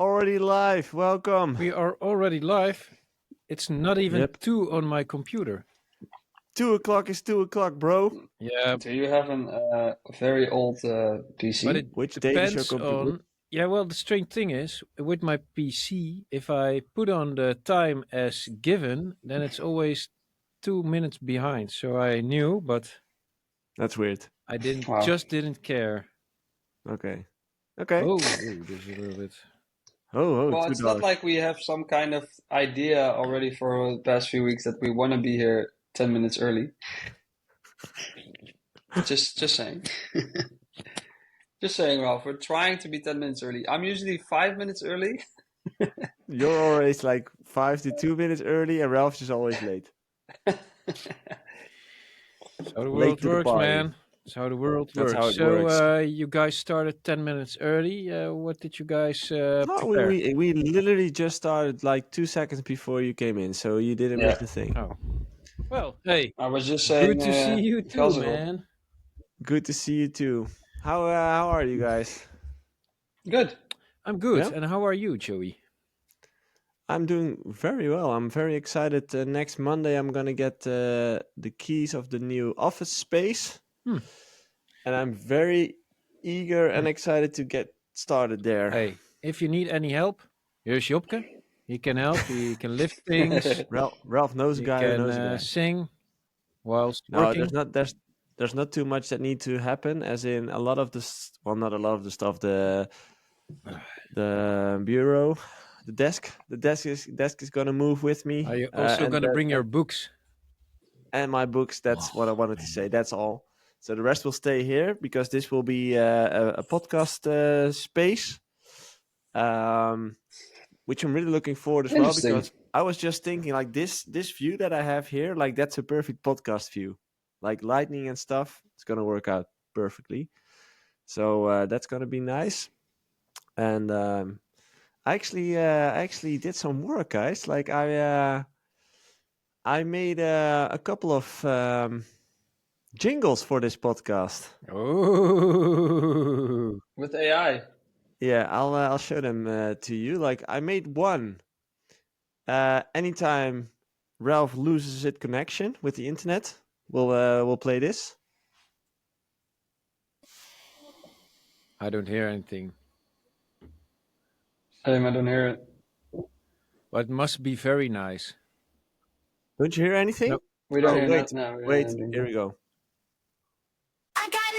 already live. Welcome. We are already live. It's not even 2 on my computer. 2 o'clock is 2 o'clock, bro. Yeah. Do you have a very old PC? But it Which date is your depends computer? on... Yeah, well, the strange thing is, with my PC, if I put on the time as given, then it's always 2 minutes behind. So I knew, but That's weird. I didn't Wow. just didn't care. Okay. Oh, there's a little bit. Well, it's not like we have some kind of idea already for the past few weeks that we want to be here 10 minutes early. Just saying. Just saying, Ralph. We're trying to be 10 minutes early. I'm usually 5 minutes early. You're always like 5 to 2 minutes early, and Ralph's just always late. That's how the world works, man. That's how the world works. How it works. You guys started 10 minutes early. What did you guys prepare? We literally just started like 2 seconds before you came in, so you didn't miss the thing. Oh. Well, hey. I was just saying. Good to see you too, man. Good to see you too. How are you guys? Good. I'm good. Yeah? And how are you, Joey? I'm doing very well. I'm very excited. Next Monday, I'm going to get the keys of the new office space. And I'm very eager and excited to get started there. Hey, if you need any help, here's Jopke. He can help. He can lift things. Ralph knows a guy who knows a guy. Sing whilst working. There's not too much that needs to happen. As in a lot of the, not a lot of the stuff. The bureau, the desk is gonna move with me. Are you also gonna bring your books? And my books. That's what I wanted to say. That's all. So the rest will stay here because this will be a podcast space, which I'm really looking forward as well. Because I was just thinking, like this view that I have here, like that's a perfect podcast view. Like lightning and stuff, it's gonna work out perfectly. So that's gonna be nice. And I actually did some work, guys. Like I made a couple of jingles for this podcast. Oh, with AI. Yeah, I'll show them to you. Like I made one. Anytime Ralph loses his connection with the internet, we'll play this. I don't hear anything. Same, I don't hear it. But it must be very nice. Don't you hear anything? Nope. We don't hear wait, no, wait, here we go. I got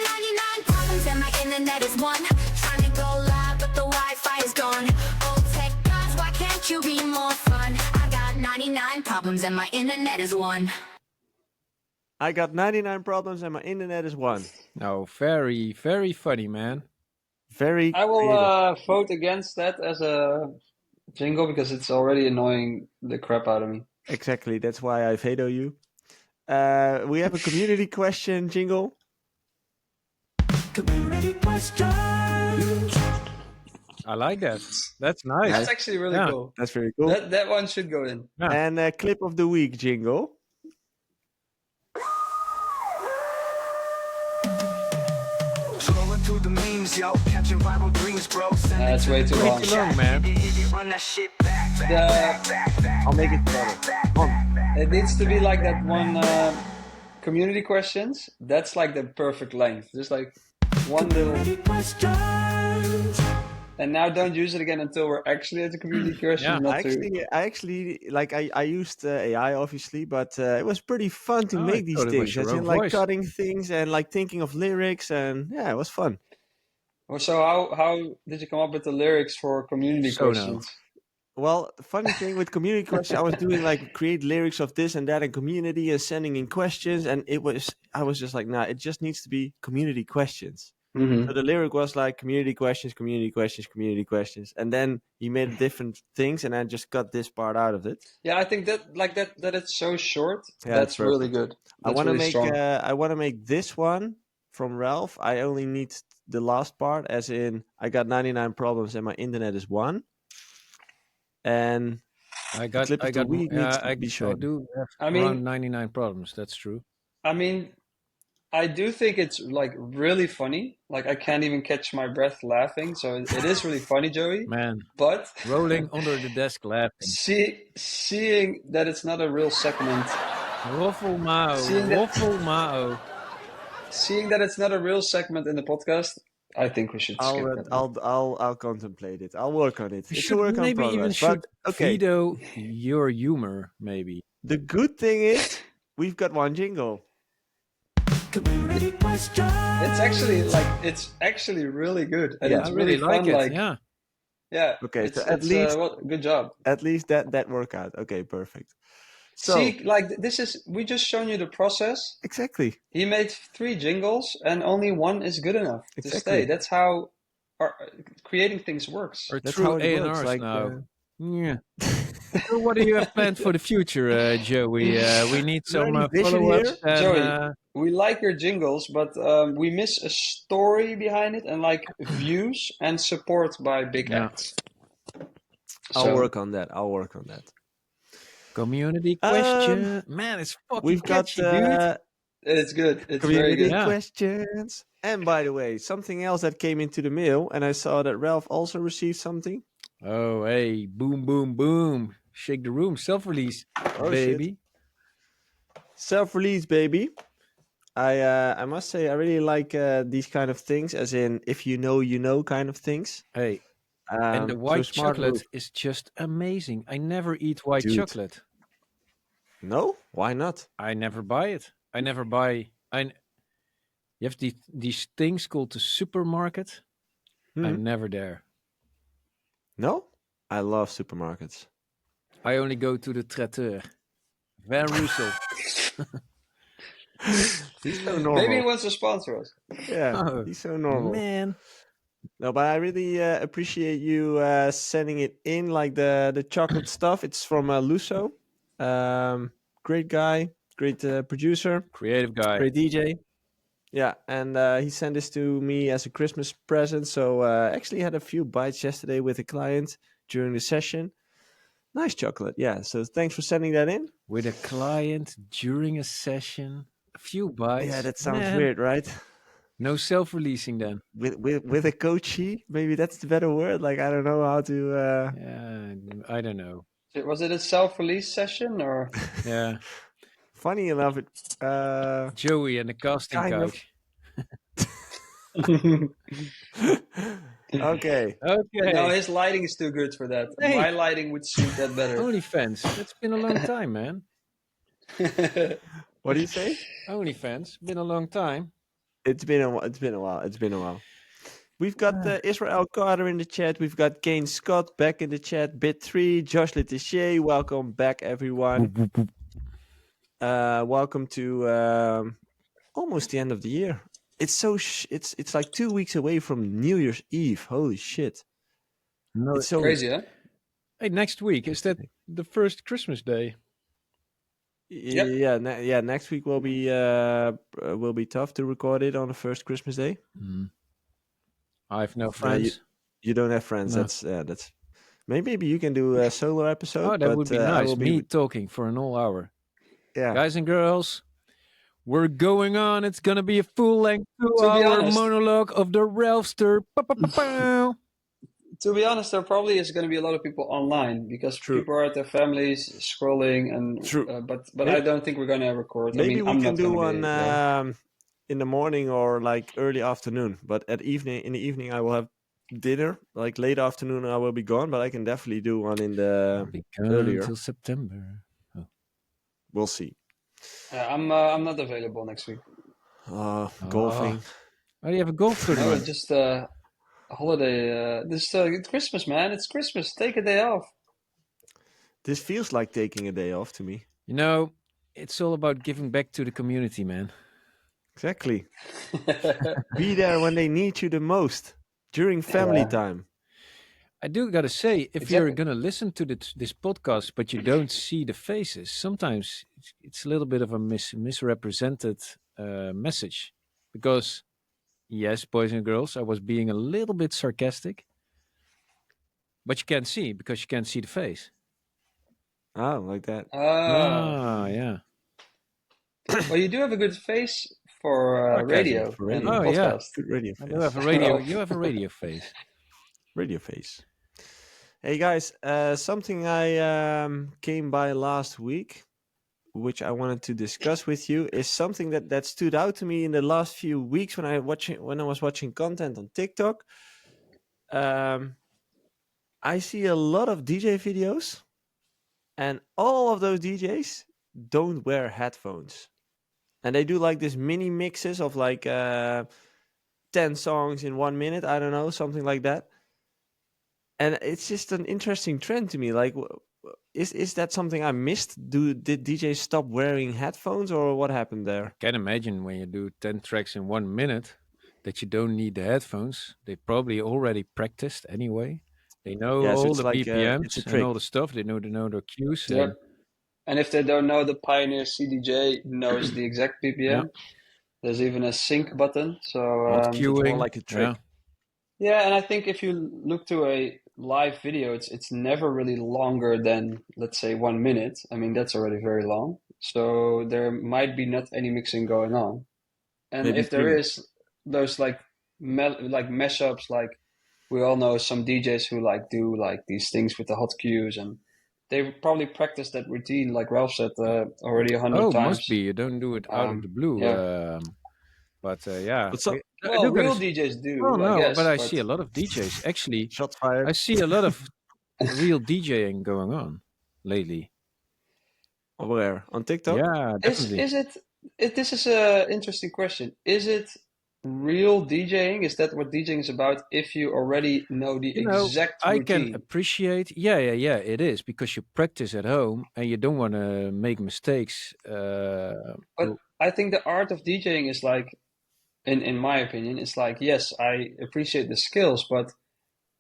99 problems and my internet is one. Trying to go live, but the Wi-Fi is gone. Old tech guys, why can't you be more fun? I got 99 problems and my internet is one. I got 99 problems and my internet is one. No, very, very funny, man. Very. I will vote against that as a jingle because it's already annoying the crap out of me. Exactly, that's why I veto you. We have a community question jingle. Community question. I like that. That's nice. That's actually really cool. That's very cool. That one should go in. Yeah. And a clip of the week jingle. The memes, yo, catching viral dreams, bro. That's way too long. Man. I'll make it better. It needs to be like that one community questions. That's like the perfect length. Just like one little. And now don't use it again until we're actually at the community question. Yeah, I actually like I used AI obviously, but it was pretty fun to make these things. As in like cutting things and like thinking of lyrics, and yeah, it was fun. So how did you come up with the lyrics for community questions? Well, the funny thing with community questions, I was doing like create lyrics of this and that in community and sending in questions, and I was just like, nah, it just needs to be community questions. Mm-hmm. So the lyric was like community questions, community questions, community questions, and then he made different things, and I just cut this part out of it. Yeah, I think that it's so short. Yeah, that's really good. I want to make this one from Ralph. I only need the last part, as in I got 99 problems and my internet is one. And I got be short. I do have around 99 problems. That's true. I mean, I do think it's like really funny. Like I can't even catch my breath laughing. So it is really funny, Joey. Man, But rolling under the desk laughing. seeing that it's not a real segment, Waffle Mao, Seeing that- Waffle Mao. seeing that it's not a real segment in the podcast, I think we should skip that. I'll contemplate it. I'll work on it. We It's a should work on maybe even progress. should But okay, veto your humor, maybe. the good thing is we've got one jingle. Community question. It's actually really good. And Yeah, it's I really fun, like it. Yeah. Yeah. Okay, it's, so at it's, least- good job. At least that worked out. Okay, perfect. So See, like we just shown you the process. exactly. He made 3 jingles, and only one is good enough to Exactly. stay. That's how creating things works. Or That's true how it A&Rs works, like, now. Yeah. So what do you have planned for the future, Joey? We need some any vision follow-ups. here? And, Joey, we like your jingles, but we miss a story behind it and like views and support by big Yeah. acts. I'll So- work on that. community question. Man, it's fucking We've got catchy, dude. It's good. It's very community good. Yeah. questions. And by the way, something else that came into the mail, and I saw that Ralph also received something. Oh, hey, boom, boom, boom. Shake the room. Self-release, Oh, shit. baby. Self-release, baby. I must say I really like these kind of things, as in if you know kind of things. Hey, and the So white smart chocolate move. is just amazing. I never eat white Dude. chocolate. No, why not? I never buy it. I never buy. You have these things called the supermarket. Hmm. I'm never there. No, I love supermarkets. I only go to the traiteur. Van Roosel. He's so normal. Maybe he wants to sponsor us. Yeah, Oh, he's so normal. Man. No, but I really appreciate you sending it in, like the chocolate stuff. It's from Luso. Great guy, great producer, Creative guy. great DJ. Yeah, and he sent this to me as a Christmas present. So actually had a few bites yesterday with a client during the session. Nice chocolate, yeah. So thanks for sending that in. With a client during a session. A few bites. Yeah, that sounds Man. weird, right? No self-releasing then. With a coachee, maybe that's the better word. Like I don't know how to. Yeah, I don't know. Was it a self-release session or? Yeah. Funny enough, it. Joey and the casting Kind of. couch. Okay. Okay. No, his lighting is too good for that. Hey. My lighting would suit that better. OnlyFans. It's been a long time, man. What do you say? OnlyFans. Been a long time. It's been a while. We've got Israel Carter in the chat. We've got Kane Scott back in the chat. Bit3, Josh Letitia. Welcome back, everyone. Welcome to almost the end of the year. It's so it's like 2 weeks away from New Year's Eve. Holy shit! No, It's so Crazy, huh? Hey, next week, is that the first Christmas day? Yep. Yeah. Next week will be tough to record it on the first Christmas day. I have no friends. You don't have friends. No. That's maybe you can do a solo episode. Oh, that but, would be I nice. will Me talking for an whole hour. Yeah. Guys and girls, we're going on. It's going to be a full-length be 2-hour honest- monologue of the Ralphster. Pow. To be honest, there probably is going to be a lot of people online because True. people are at their families scrolling, and True. but Maybe- I don't think we're going to record. Maybe I mean, we I'm can not do gonna one be there. in the morning or like early afternoon. But in the evening, I will have dinner. Like late afternoon, I will be gone. But I can definitely do one in the. Be gone earlier. until September. We'll see. I'm not available next week. Golfing. Oh, you have a golf No, tournament? just a holiday. It's Christmas, man. It's Christmas. Take a day off. This feels like taking a day off to me. You know, it's all about giving back to the community, man. Exactly. Be there when they need you the most during family Yeah. time. I do gotta say, if you're Exactly. gonna listen to this podcast, but you don't see the faces, sometimes it's a little bit of a misrepresented message. Because, yes, boys and girls, I was being a little bit sarcastic, but you can't see because you can't see the face. Oh, like that. Ah, yeah. Well, you do have a good face for radio for and radio. Oh yeah, podcast. Good radio you face. have a radio. You have a radio face. Radio face. Hey guys, something I came by last week, which I wanted to discuss with you, is something that stood out to me in the last few weeks when I was watching content on TikTok. I see a lot of DJ videos, and all of those DJs don't wear headphones, and they do like this mini mixes of like 10 songs in 1 minute. I don't know, something like that. And it's just an interesting trend to me. Like, is that something I missed? Did DJs stop wearing headphones, or what happened there? Can't imagine when you do 10 tracks in 1 minute that you don't need the headphones. They probably already practiced anyway. They know Yeah, so all it's the like, it's a BPMs and trick. all the stuff. They know their cues. Yep. And And if they don't know, the Pioneer CDJ knows the exact BPM. There's even a sync button. So So it's more queuing. like a trick. yeah, and I think if you look to a live video, it's never really longer than, let's say, 1 minute. I mean, that's already very long. So there might be not any mixing going on. And Maybe if there 3. is, those like mashups, like we all know some DJs who like do like these things with the hot cues, and they probably practice that routine, like Ralph said, already 100 Oh, times. must be. You don't do it out of the blue. yeah. But yeah. But so, Well, real DJs do, Well, no, I guess. but I see a lot of DJs. Actually, shots fired. I see a lot of real DJing going on lately. Where? On TikTok? Yeah, definitely. Is it? This is a interesting question. Is it real DJing? Is that what DJing is about? If you already know the exact I routine. can appreciate. Yeah, it is because you practice at home and you don't want to make mistakes. But I think the art of DJing is like, in my opinion, it's like, yes, I appreciate the skills, but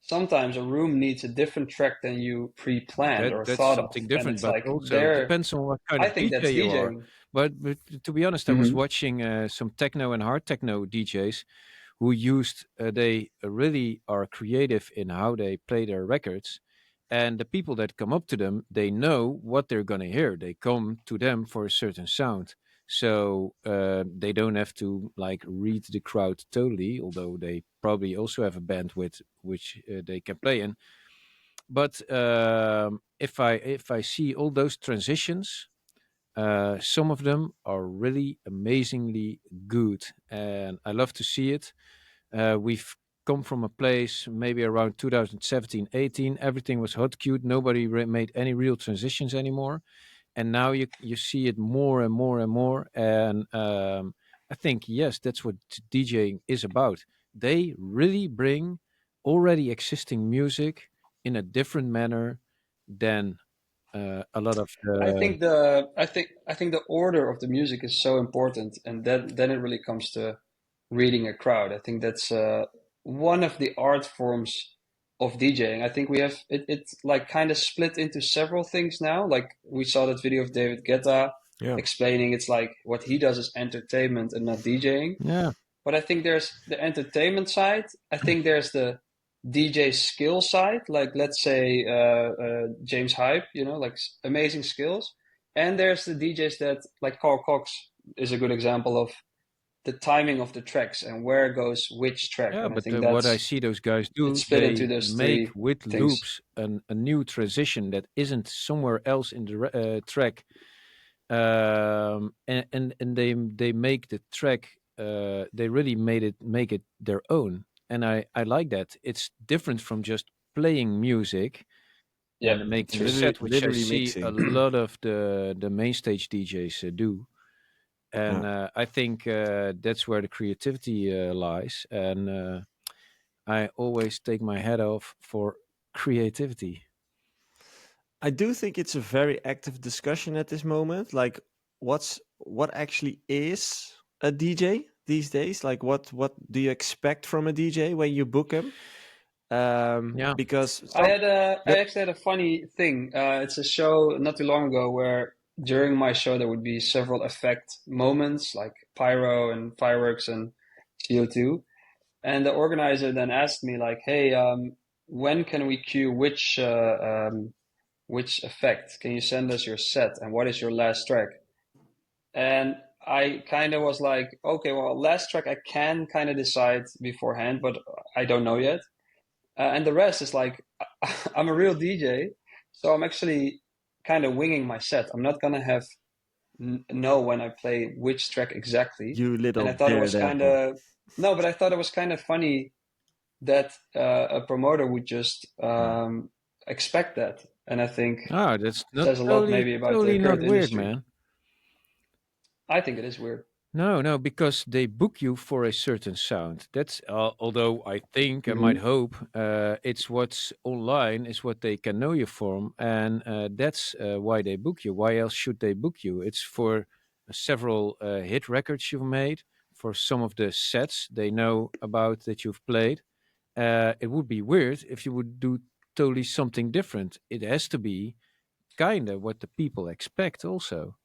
sometimes a room needs a different track than you pre-planned or that's thought something of. different, And it's but like also it depends on what kind I of think DJ that's you are. DJing. But to be honest, I was watching some techno and hard techno DJs who they really are creative in how they play their records. And the people that come up to them, they know what they're going to hear. They come to them for a certain sound. So they don't have to like read the crowd totally, although they probably also have a bandwidth which they can play in. But if I see all those transitions, some of them are really amazingly good, and I love to see it. We've come from a place maybe around 2017, 18. Everything was hot queued. Nobody made any real transitions anymore, and now you see it more and more and more. And I think yes, that's what DJing is about. They really bring already existing music in a different manner than a lot of. I think the order of the music is so important, and then it really comes to reading a crowd. I think that's one of the art forms of DJing. I think we have it's like kind of split into several things now. Like we saw that video of David Guetta explaining it's like what he does is entertainment and not DJing. Yeah. But I think there's the entertainment side. I think there's the DJ skill side, like let's say James Hype, like amazing skills. And there's the DJs that, like Carl Cox is a good example of the timing of the tracks and where goes which track. Yeah, and but I think what I see those guys do, it's split they into those make three with things. loops a new transition that isn't somewhere else in the track, and they make the track. They really make it their own, and I like that. It's different from just playing music and making a set, which I see mixing. a lot of the main stage DJs do. And I think that's where the creativity lies. And I always take my hat off for creativity. I do think it's a very active discussion at this moment. Like, what actually is a DJ these days? Like, what do you expect from a DJ when you book him? Because I actually had a funny thing. It's a show not too long ago where during my show there would be several effect moments like pyro and fireworks and CO2, and the organizer then asked me like, "Hey, when can we cue which effect? Can you send us your set and what is your last track?" And I kind of was like, okay, well, last track I can kind of decide beforehand, but I don't know yet. And the rest is like, I'm a real DJ, so I'm actually kind of winging my set. I'm not gonna have know when I play which track exactly. You little And I thought it was kind daredevil. of no, but I thought it was kind of funny that a promoter would just expect that. And I think That's not says a lot maybe about the totally not current weird, industry. man. I think it is weird. No, because they book you for a certain sound. That's although I think I might Mhm. hope it's what's online is what they can know you from, and that's why they book you. Why else should they book you? It's for several hit records you've made, for some of the sets they know about that you've played. It would be weird if you would do totally something different. It has to be kind of what the people expect, also.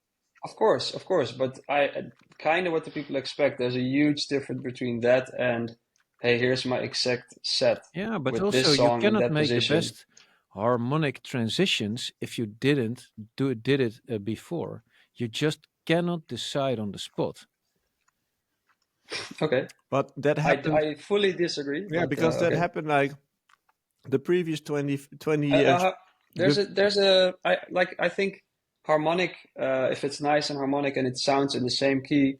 Of course, but I kind of what the people expect. There's a huge difference between that and, hey, here's my exact set Yeah, but with also this you song in cannot that make the position. best harmonic transitions if you did it before. You just cannot decide on the spot. Okay, But that happened. I fully disagree, Yeah, but because that okay. happened like the previous 20 years. I think harmonic, if it's nice and harmonic and it sounds in the same key,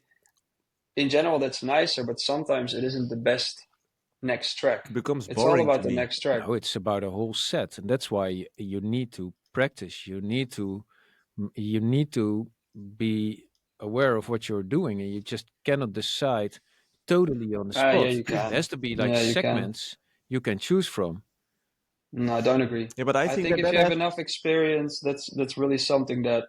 in general that's nicer, but sometimes it isn't the best next track. It becomes It's all boring to about the me. next track. No, it's about a whole set, and that's why you need to practice. You need to be aware of what you're doing, and you just cannot decide totally on the Yeah, spot. you It can. has to be like Yeah, you can. segments you can choose from. No, I don't agree. Yeah, but I I think think that if that you have has. enough experience, that's really something that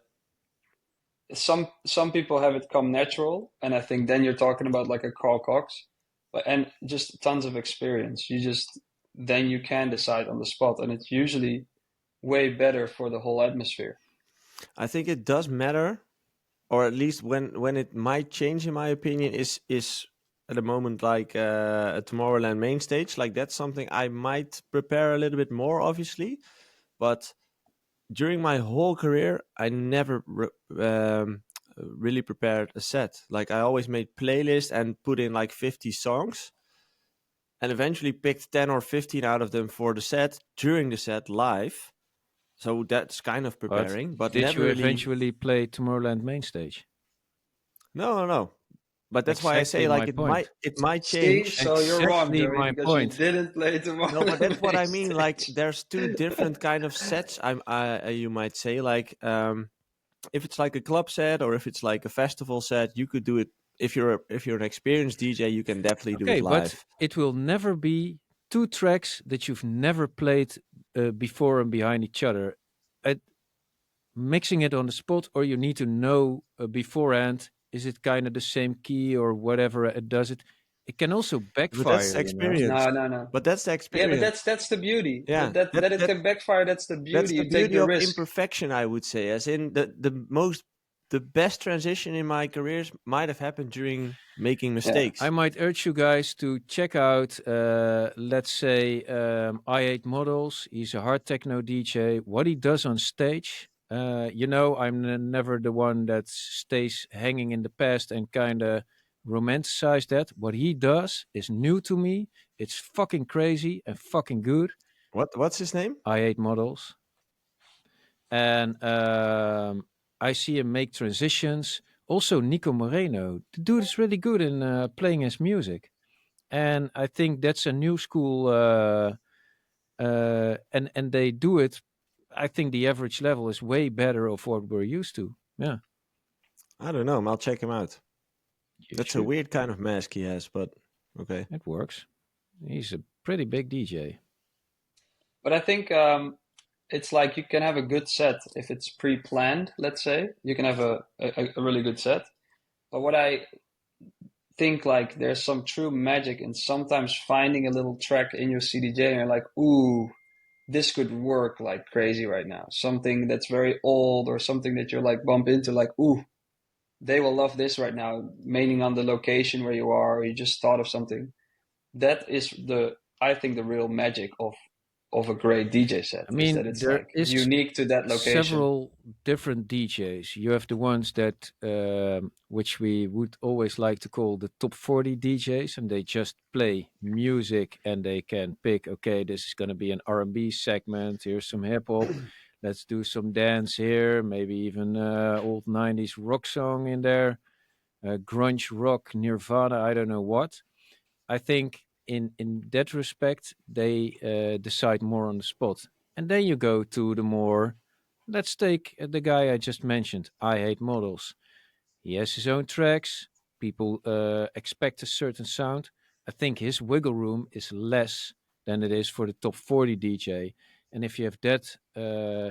some people have it come natural, and I think then you're talking about like a Carl Cox, but and just tons of experience. You just then you can decide on the spot, and it's usually way better for the whole atmosphere. I think it does matter, or at least when it might change, in my opinion, is at the moment like a Tomorrowland main stage. Like that's something I might prepare a little bit more, obviously, but during my whole career, I never really prepared a set. Like I always made playlists and put in like 50 songs, and eventually picked 10 or 15 out of them for the set during the set live. So that's kind of But preparing, but did never you really. eventually play Tomorrowland main stage? No. But that's why I Exactly say like my point. it might See, change. so you're wrong, Exactly Joey, my because you point. didn't play No, but that's Tomorrowland what I main mean. Like stage. there's two different kind of sets. You might say like if it's like a club set or if it's like a festival set, you could do it. If you're an experienced DJ, you can definitely do it Okay, but live. it will never be two tracks that you've never played before and behind each other. Mixing it on the spot, or you need to know beforehand, is it kind of the same key or whatever it does it. It can also But that's backfire, the you know. experience. No. But that's the Yeah, but experience. that's the beauty. Yeah, That it can backfire. That's the that's beauty. the You take beauty the of risk. imperfection, I would say. As in the best transition in my careers might have happened during making mistakes. I might urge you guys to check out, let's say, I Hate Models. He's a hard techno DJ. What he does on stage, I'm never the one that stays hanging in the past and kind of romanticize that. What he does is new to me. It's fucking crazy and fucking good. What's his name? I Hate Models. And I see him make transitions. Also, Nico Moreno, the dude is really good in playing his music, and I think that's a new school. And they do it. I think the average level is way better of what we're used to. Yeah, I don't know. I'll check him out. you That's a should. weird kind of mask he has, but okay. It works. He's a pretty big DJ. But I think it's like you can have a good set if it's pre-planned, let's say. You can have a really good set. But what I think, like, there's some true magic in sometimes finding a little track in your CDJ and you're like, ooh, this could work like crazy right now. Something that's very old or something that you're like bump into, like, ooh, they will love this right now, meaning on the location where you are, or you just thought of something. That is I think the real magic of of a great DJ set. I mean, is that it's there like is unique to that location. several different DJs. You have the ones that, which we would always like to call the top 40 DJs, and they just play music and they can pick, okay, this is going to be an R&B segment. Here's some hip hop. Let's do some dance here. Maybe even old 90s rock song in there, grunge rock, Nirvana, I don't know what. I think in that respect, they decide more on the spot. And then you go to the more, let's take the guy I just mentioned, I Hate Models. He has his own tracks. People expect a certain sound. I think his wiggle room is less than it is for the top 40 DJ. And if you have that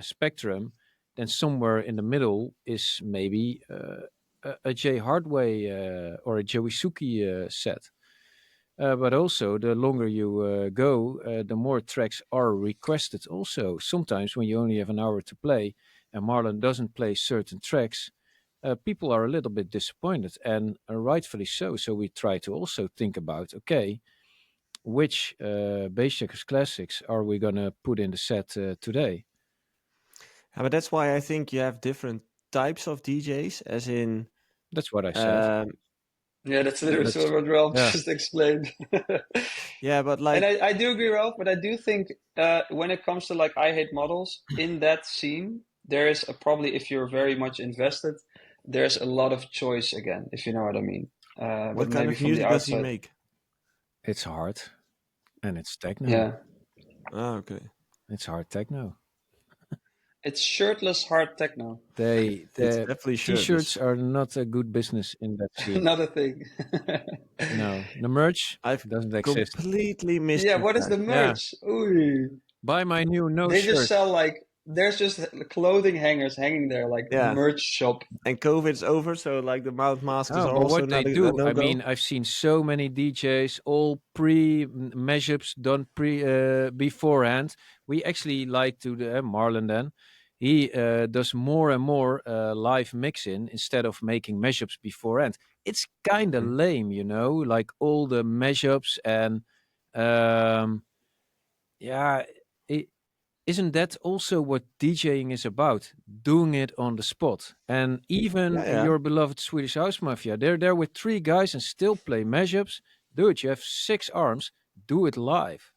spectrum, then somewhere in the middle is maybe a J Hardway or a JoeySuki set. But also, the longer you go, the more tracks are requested. Also, sometimes when you only have an hour to play and Marlon doesn't play certain tracks, people are a little bit disappointed, and rightfully so. So we try to also think about, okay, which Bassjackers classics are we gonna put in the set today? Yeah, but that's why I think you have different types of DJs, as in. That's what I said. Yeah, that's literally what Ralph just explained. Yeah, but like, and I do agree, Ralph, but I do think when it comes to like I Hate Models, in that scene, there is probably, if you're very much invested, there's a lot of choice again, if you know what I mean. what kind of music does he make? It's hard, and it's techno. Yeah. Oh, okay. It's hard techno. It's shirtless hard techno. The definitely t-shirts are not a good business in that scene. Another thing. No, the merch doesn't exist. Completely missed. Yeah, what is the merch? Yeah. Ooh. Buy my new They shirt. just sell like, there's just clothing hangers hanging there, like merch shop. And COVID's over, so like the mouth masks are but also what they do, I mean, I've seen so many DJs, all mashups done beforehand. We actually like to Marlon then. He does more and more live mixing instead of making mashups beforehand. It's kind of lame, you know, like all the mashups and isn't that also what DJing is about? Doing it on the spot. And even your beloved Swedish House Mafia, they're there with 3 guys and still play mashups. Dude, you have 6 arms. Do it live.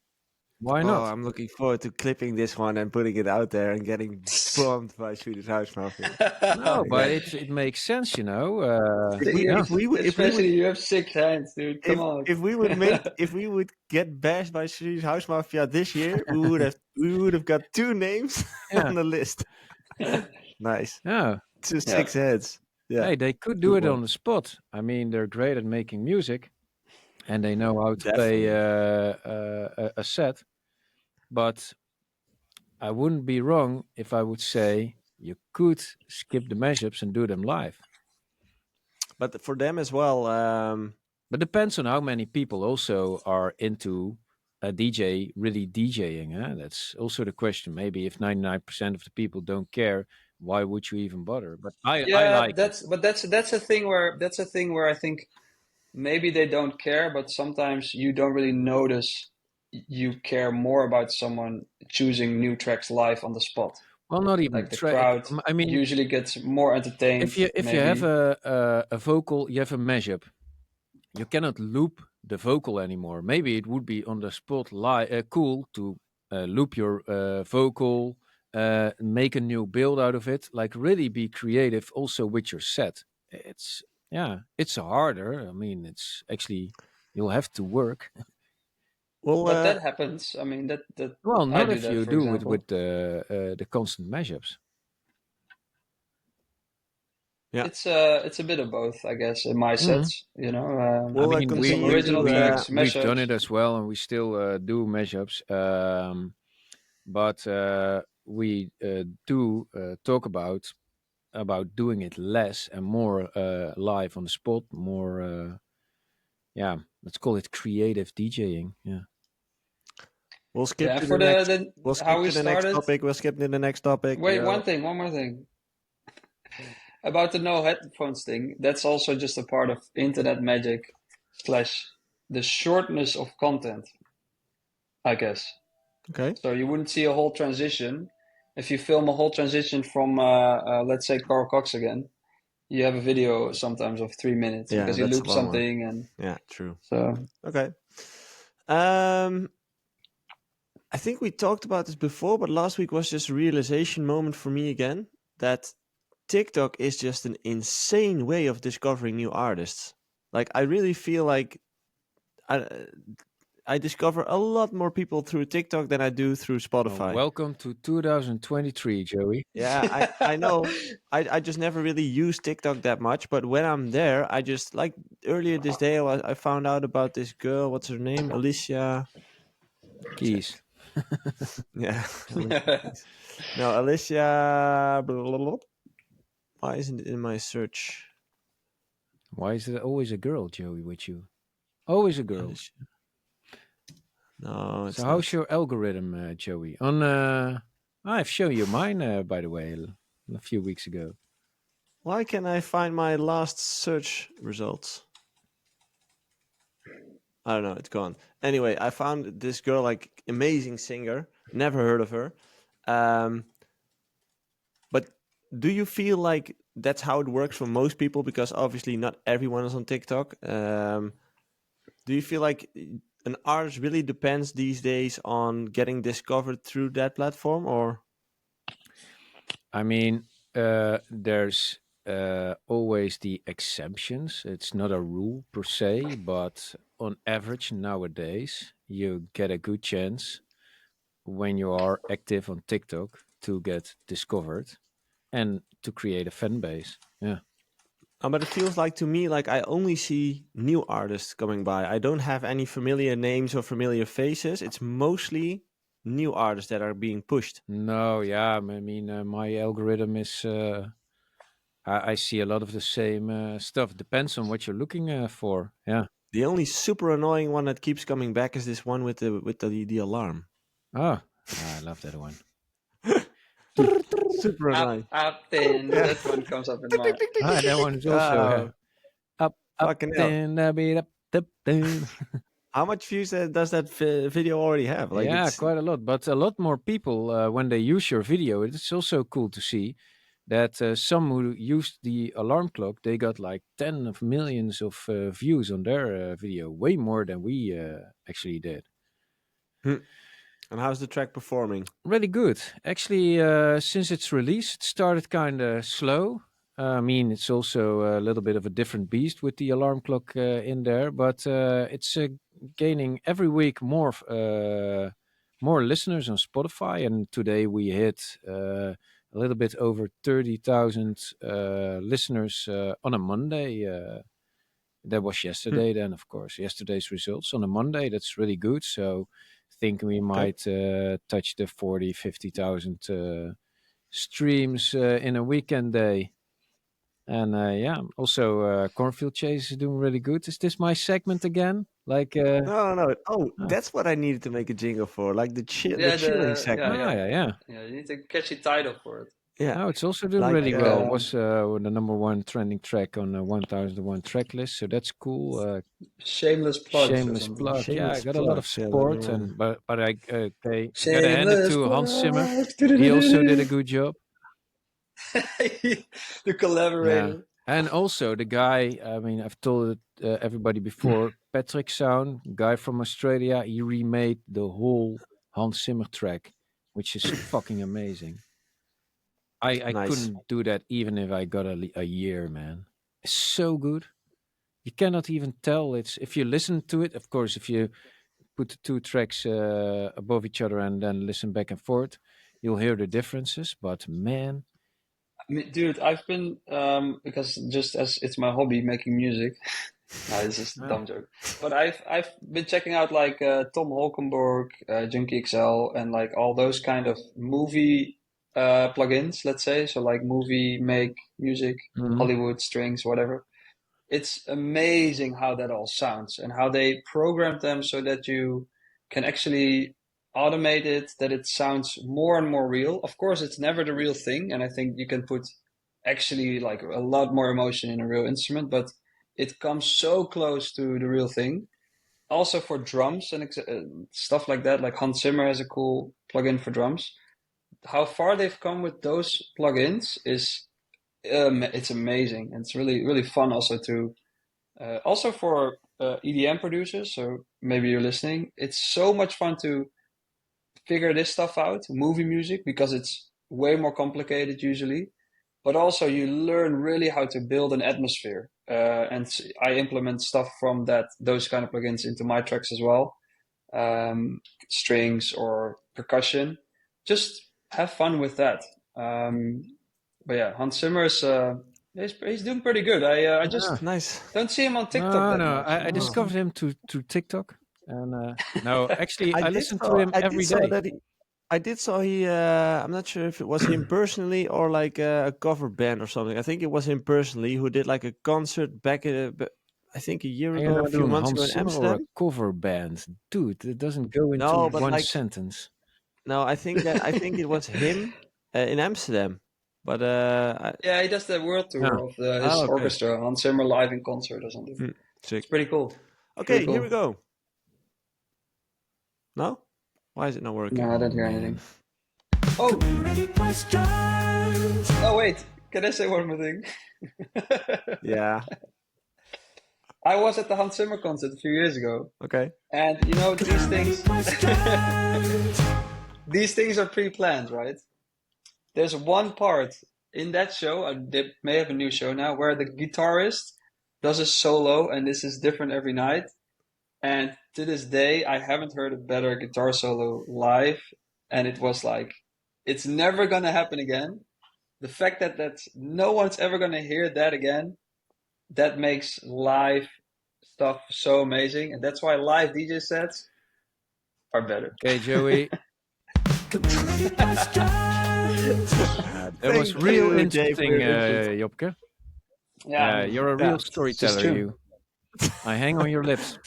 Why not? Oh, I'm looking forward to clipping this one and putting it out there and getting bombed by Swedish House Mafia. No, but it makes sense, you know. Especially you have 6 hands, dude. Come on. If we would get bashed by Swedish House Mafia this year, we would have got 2 names on the list. Nice. Yeah. 6 heads. Yeah. Hey, they could do it on the spot. I mean, they're great at making music, and they know how to play a set. But I wouldn't be wrong if I would say you could skip the mashups and do them live. But for them as well. But depends on how many people also are into a DJ really DJing. Huh? That's also the question. Maybe if 99% of the people don't care, why would you even bother? But I like that's a thing where I think maybe they don't care, but sometimes you don't really notice. You care more about someone choosing new tracks live on the spot. Well, not even like the crowd. I mean, usually gets more entertained. If you have a vocal, you have a mashup. You cannot loop the vocal anymore. Maybe it would be on the spot cool to loop your vocal, make a new build out of it. Like really be creative also with your set. It's harder. I mean, it's actually you'll have to work. Well, but that happens. I mean, that well, not if you do with the constant mashups. Yeah, it's a bit of both, I guess, in my sets. You know, I mean, we've done it as well, and we still do mashups. But we do talk about doing it less and more live on the spot. More, let's call it creative DJing. Yeah. We'll skip to the next topic. We'll skip to the next topic. Wait, one more thing. About the no headphones thing, that's also just a part of internet magic / the shortness of content, I guess. Okay. So you wouldn't see a whole transition. If you film a whole transition from, let's say, Carl Cox again, you have a video sometimes of 3 minutes Yeah, because you that's a loop long one. something, and Yeah, true. so Okay. I think we talked about this before, but last week was just a realization moment for me again that TikTok is just an insane way of discovering new artists. Like, I really feel like I discover a lot more people through TikTok than I do through Spotify. Welcome to 2023, Joey. Yeah, I know. I just never really use TikTok that much, but when I'm there, I just like earlier this day I found out about this girl. What's her name? Alicia Keys. Yeah. No, Alicia. Blah, blah, blah. Why isn't it in my search? Why is there always a girl, Joey, with you? Always a girl. Alicia. No, it's So not. how's your algorithm, Joey? I've shown you mine, by the way, a few weeks ago. Why can I find my last search results? I don't know. It's gone. Anyway, I found this girl, like amazing singer. Never heard of her. But do you feel like that's how it works for most people? Because obviously not everyone is on TikTok. Do you feel like an artist really depends these days on getting discovered through that platform, or? I mean, there's always the exceptions. It's not a rule per se, but on average nowadays, you get a good chance when you are active on TikTok to get discovered and to create a fan base. Yeah. But it feels like to me like I only see new artists coming by. I don't have any familiar names or familiar faces. It's mostly new artists that are being pushed. No, yeah. I mean, my algorithm is. I see a lot of the same stuff. Depends on what you're looking for. Yeah. The only super annoying one that keeps coming back is this one with the alarm. Oh, I love that one. Super annoying. up, that one comes up in my. That one is also up, fucking hell. then, beat up, down. How much views does that video already have? Like, Yeah, it's, quite a lot. But a lot more people, when they use your video, it's also cool to see that some who used the alarm clock, they got like 10 of millions of views on their video, way more than we actually did. And how's the track performing? Really good. Actually, since its release, it started kind of slow. I mean, it's also a little bit of a different beast with the alarm clock in there, but it's gaining every week more listeners on Spotify. And today we hit a little bit over 30,000 listeners on a Monday. That was yesterday, then, of course. Yesterday's results on a Monday. That's really good. So I think we might touch the 40, 50,000 streams in a weekend day. And also Cornfield Chase is doing really good. Is this my segment again? Like No. Oh, that's what I needed to make a jingle for, like the chilling segment. Yeah. You need a catchy title for it. Yeah. Oh, it's also doing Like, really well. It was the number one trending track on the 1001 track list, so that's cool. Shameless plug. Shameless plug. Shameless I got a lot of plug, yeah, support, yeah. and but I gotta hand it to Hans Zimmer. He also did a good job. The collaborator. Yeah. And also the guy, I mean, I've told it, everybody before, Patrick Sound, guy from Australia, he remade the whole Hans Zimmer track, which is fucking amazing. I Nice. couldn't do that even if I got a year, man. It's so good. You cannot even tell. It's if you listen to it, of course, if you put the two tracks above each other and then listen back and forth, you'll hear the differences. But man, I mean, dude, I've been because just as it's my hobby making music. No, this is a dumb joke. But I've been checking out like Tom Holkenborg, Junkie XL, and like all those kind of movie plugins, let's say. So like movie make music, Hollywood strings, whatever. It's amazing how that all sounds and how they programmed them so that you can actually automate it, that it sounds more and more real. Of course, it's never the real thing, and I think you can put actually like a lot more emotion in a real instrument, but it comes so close to the real thing. also for drums and stuff like that, like Hans Zimmer has a cool plugin for drums. How far they've come with those plugins is it's amazing. And it's really, really fun also to also for EDM producers. So maybe you're listening. It's so much fun to figure this stuff out, movie music, because it's way more complicated usually. But also you learn really how to build an atmosphere. And I implement stuff from those kind of plugins into my tracks as well. Strings or percussion. Just have fun with that. But yeah, Hans Zimmer is he's doing pretty good. I just nice. don't see him on TikTok that much. I discovered him through TikTok, and no, actually, I listen to him every day. I did saw he. I'm not sure if it was him personally or like a cover band or something. I think it was him personally who did like a concert back I think a year ago, a few months ago in Amsterdam. Or a cover band, dude. It doesn't go into one sentence. No, I think it was him in Amsterdam. But yeah, he does the world tour of his orchestra, Hans Zimmer live in concert or something. It's pretty cool. Okay, here we go. No? Why is it not working? No, I don't hear anything. Oh! Oh, wait. Can I say one more thing? Yeah. I was at the Hans Zimmer concert a few years ago. Okay. And, these things... these things are pre-planned, right? There's one part in that show, they may have a new show now, where the guitarist does a solo, and this is different every night. And to this day, I haven't heard a better guitar solo live. And it was like, it's never going to happen again. The fact that no one's ever going to hear that again, that makes live stuff so amazing. And that's why live DJ sets are better. Okay, Joey. That was real interesting, Jopke. Yeah, you're a real storyteller, you. I hang on your lips.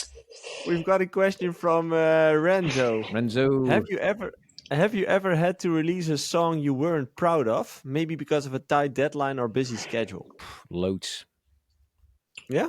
We've got a question from Renzo. Renzo, have you ever had to release a song you weren't proud of, maybe because of a tight deadline or busy schedule? Loads. Yeah.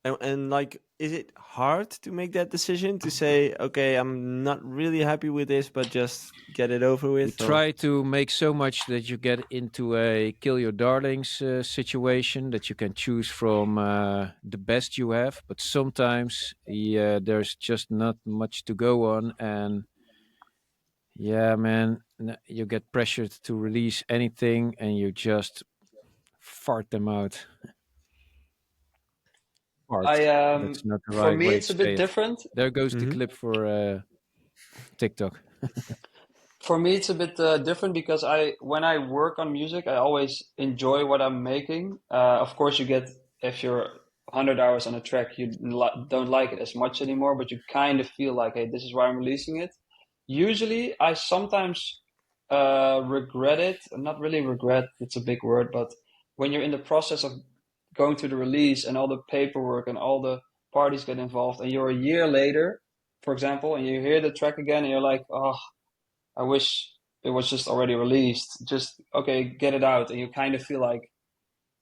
And like, is it hard to make that decision to say, okay, I'm not really happy with this, but just get it over with? You try to make so much that you get into a kill your darlings situation, that you can choose from the best you have. But sometimes there's just not much to go on. And yeah, man, you get pressured to release anything and you just fart them out. That's not the right for me, it's a bit different. There goes the clip for TikTok. For me, it's a bit different because when I work on music, I always enjoy what I'm making. Of course, if you're 100 hours on a track, you don't like it as much anymore, but you kind of feel like, hey, this is why I'm releasing it. Usually, I sometimes regret it. Not really regret, it's a big word, but when you're in the process of going to the release and all the paperwork and all the parties get involved, and you're a year later, for example, and you hear the track again and you're like, oh, I wish it was just already released. Just, okay, get it out. And you kind of feel like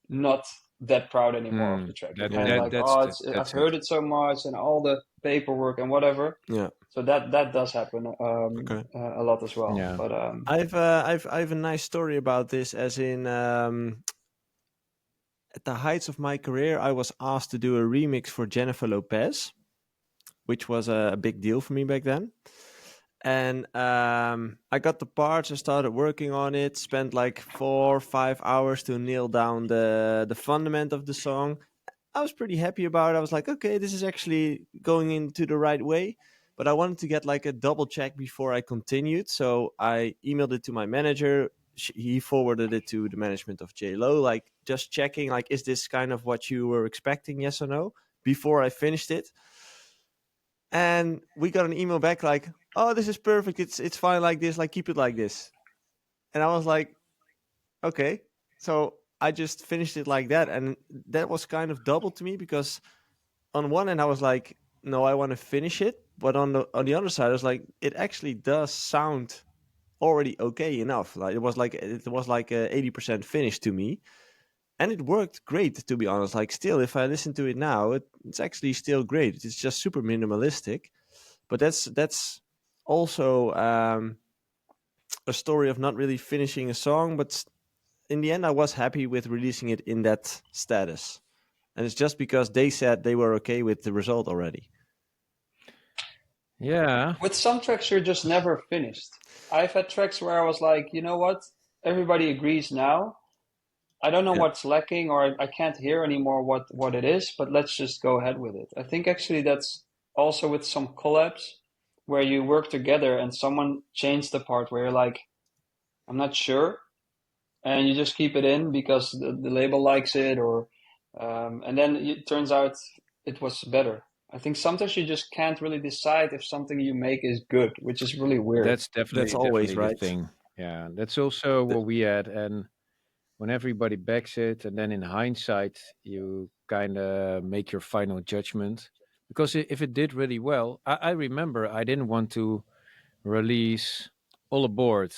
not that proud anymore of the track. I've heard it so much and all the paperwork and whatever. Yeah. So that does happen a lot as well. Yeah. But I've a nice story about this, as in at the heights of my career, I was asked to do a remix for Jennifer Lopez, which was a big deal for me back then. And I got the parts, I started working on it, spent like 4 or 5 hours to nail down the fundament of the song. I was pretty happy about it. I was like, okay, this is actually going into the right way. But I wanted to get like a double check before I continued. So I emailed it to my manager. He forwarded it to the management of J-Lo, like just checking, like, is this kind of what you were expecting, yes or no, before I finished it. And we got an email back like, oh, this is perfect. It's fine like this, like keep it like this. And I was like, okay. So I just finished it like that. And that was kind of double to me, because on one end I was like, no, I want to finish it. But on the other side, I was like, it actually does sound already okay enough. Like it was like a 80% finish to me. and it worked great, to be honest. Like, still, if I listen to it now, it's actually still great. It's just super minimalistic, but that's also a story of not really finishing a song. But in the end, I was happy with releasing it in that status, and it's just because they said they were okay with the result already. Yeah. With some tracks, you're just never finished. I've had tracks where I was like, you know what? Everybody agrees now. I don't know what's lacking, or I can't hear anymore what it is, but let's just go ahead with it. I think actually that's also with some collabs where you work together and someone changed the part where you're like, I'm not sure, and you just keep it in because the label likes it, or and then it turns out it was better. I think sometimes you just can't really decide if something you make is good, which is really weird. That's always definitely right. the thing. Yeah, that's also what we had. And when everybody backs it, and then in hindsight, you kind of make your final judgment. Because if it did really well, I remember I didn't want to release All Aboard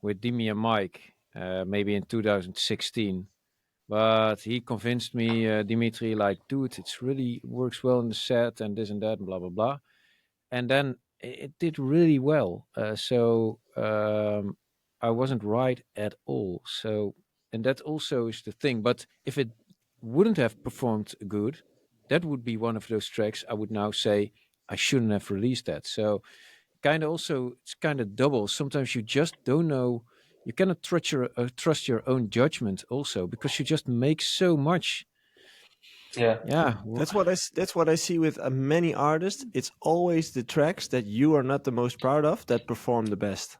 with Dimi and Mike, maybe in 2016. But he convinced me, Dimitri, like, dude, it's really works well in the set and this and that and blah blah blah. And then it did really well. So I wasn't right at all. So, and that also is the thing. But if it wouldn't have performed good, that would be one of those tracks I would now say I shouldn't have released that. So kind of also it's kind of double. Sometimes you just don't know. You cannot trust your own judgment also because you just make so much. Yeah. Yeah, That's what I see with many artists. It's always the tracks that you are not the most proud of that perform the best.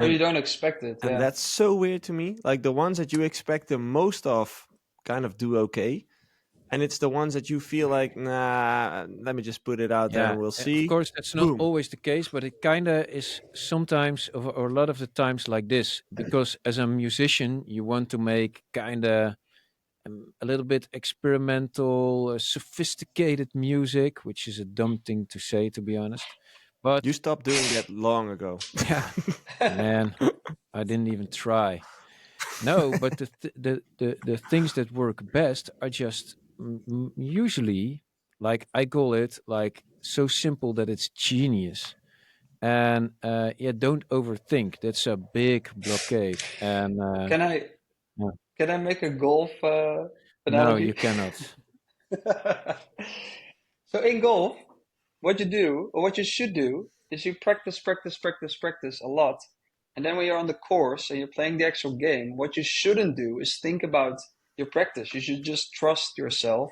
Or you don't expect it. And Yeah. that's so weird to me. Like the ones that you expect the most of kind of do okay. And it's the ones that you feel like, nah, let me just put it out there and we'll see. Of course, that's not always the case, but it kind of is sometimes, or a lot of the times, like this. Because as a musician, you want to make kind of a little bit experimental, sophisticated music, which is a dumb thing to say, to be honest. But you stopped doing that long ago. Yeah, man, I didn't even try. No, but the things that work best are just usually, like, I call it like so simple that it's genius. And yeah, don't overthink. That's a big blockade. And Can I make a golf no, analogy? you cannot. So in golf, what you do, or what you should do, is you practice a lot. And then when you're on the course and you're playing the actual game, what you shouldn't do is think about your practice. You should just trust yourself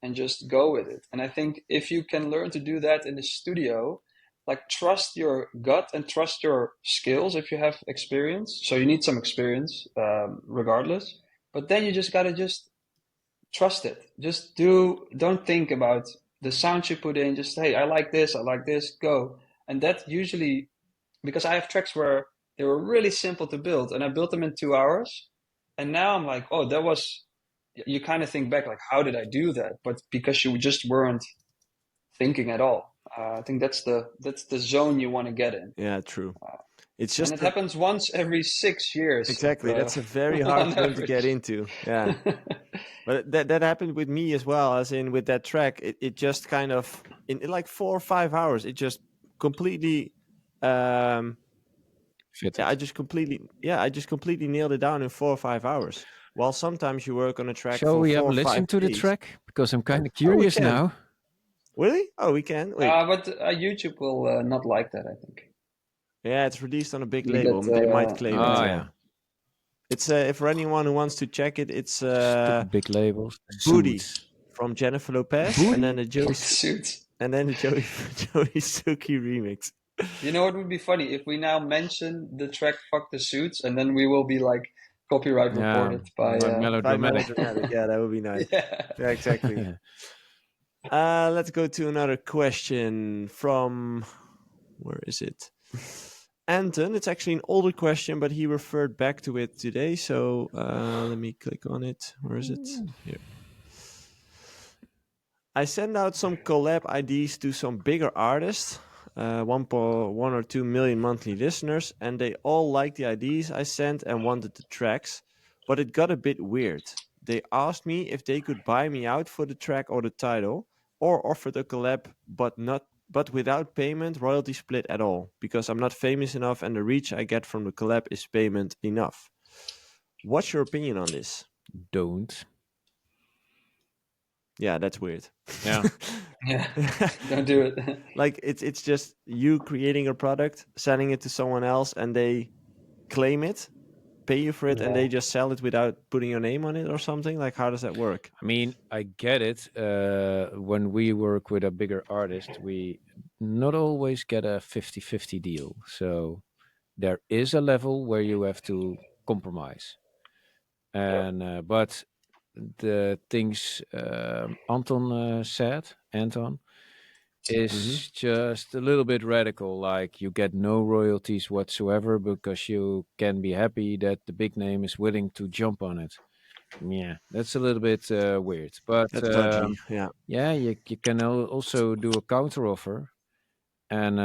and just go with it. And I think if you can learn to do that in the studio, like trust your gut and trust your skills if you have experience. So you need some experience regardless. But then you just gotta just trust it. Just don't think about the sound you put in. Just, hey, I like this, go. And that usually, because I have tracks where they were really simple to build and I built them in 2 hours. And now I'm like, oh, you kind of think back, like, how did I do that? But because you just weren't thinking at all. I think that's the zone you want to get in. Yeah, true. It's just and it happens once every 6 years. Exactly. That's a very hard zone to get into. Yeah. But that happened with me as well, as in with that track, it just kind of in like 4 or 5 hours, it just completely I just completely nailed it down in 4 or 5 hours. While sometimes you work on a track Shall for we 4 or 5 listen to the days. track? Because I'm kind of curious now. Really? Oh, we can. Wait. But YouTube will not like that, I think. Yeah, it's released on a big label. They might claim it. Yeah. It's for anyone who wants to check it, it's big labels. Booty from Jennifer Lopez, and then the Suits. And then the JoeySuki remix. You know what would be funny if we now mention the track "Fuck the Suits" and then we will be like copyright reported by Melodramatic. Yeah, that would be nice. Yeah, exactly. Let's go to another question from where is it? Anton. It's actually an older question, but he referred back to it today. So let me click on it. Where is it? Here. I send out some collab IDs to some bigger artists, 1 or 2 million monthly listeners, and they all liked the IDs I sent and wanted the tracks. but it got a bit weird. They asked me if they could buy me out for the track or the title, or offered a collab, but without payment, royalty split at all, because I'm not famous enough and the reach I get from the collab is payment enough. What's your opinion on this? Don't. Yeah, that's weird. Yeah. Yeah, don't do it. Like it's just you creating a product, selling it to someone else, and they claim it, pay you for it, and they just sell it without putting your name on it or something. Like, how does that work? I mean, I get it. When we work with a bigger artist, we not always get a 50-50 deal. So there is a level where you have to compromise. And but the things Anton said, Anton, is just a little bit radical. Like, you get no royalties whatsoever because you can be happy that the big name is willing to jump on it. Yeah, that's a little bit weird. But That's dodgy. Yeah. yeah, you can also do a counter offer, and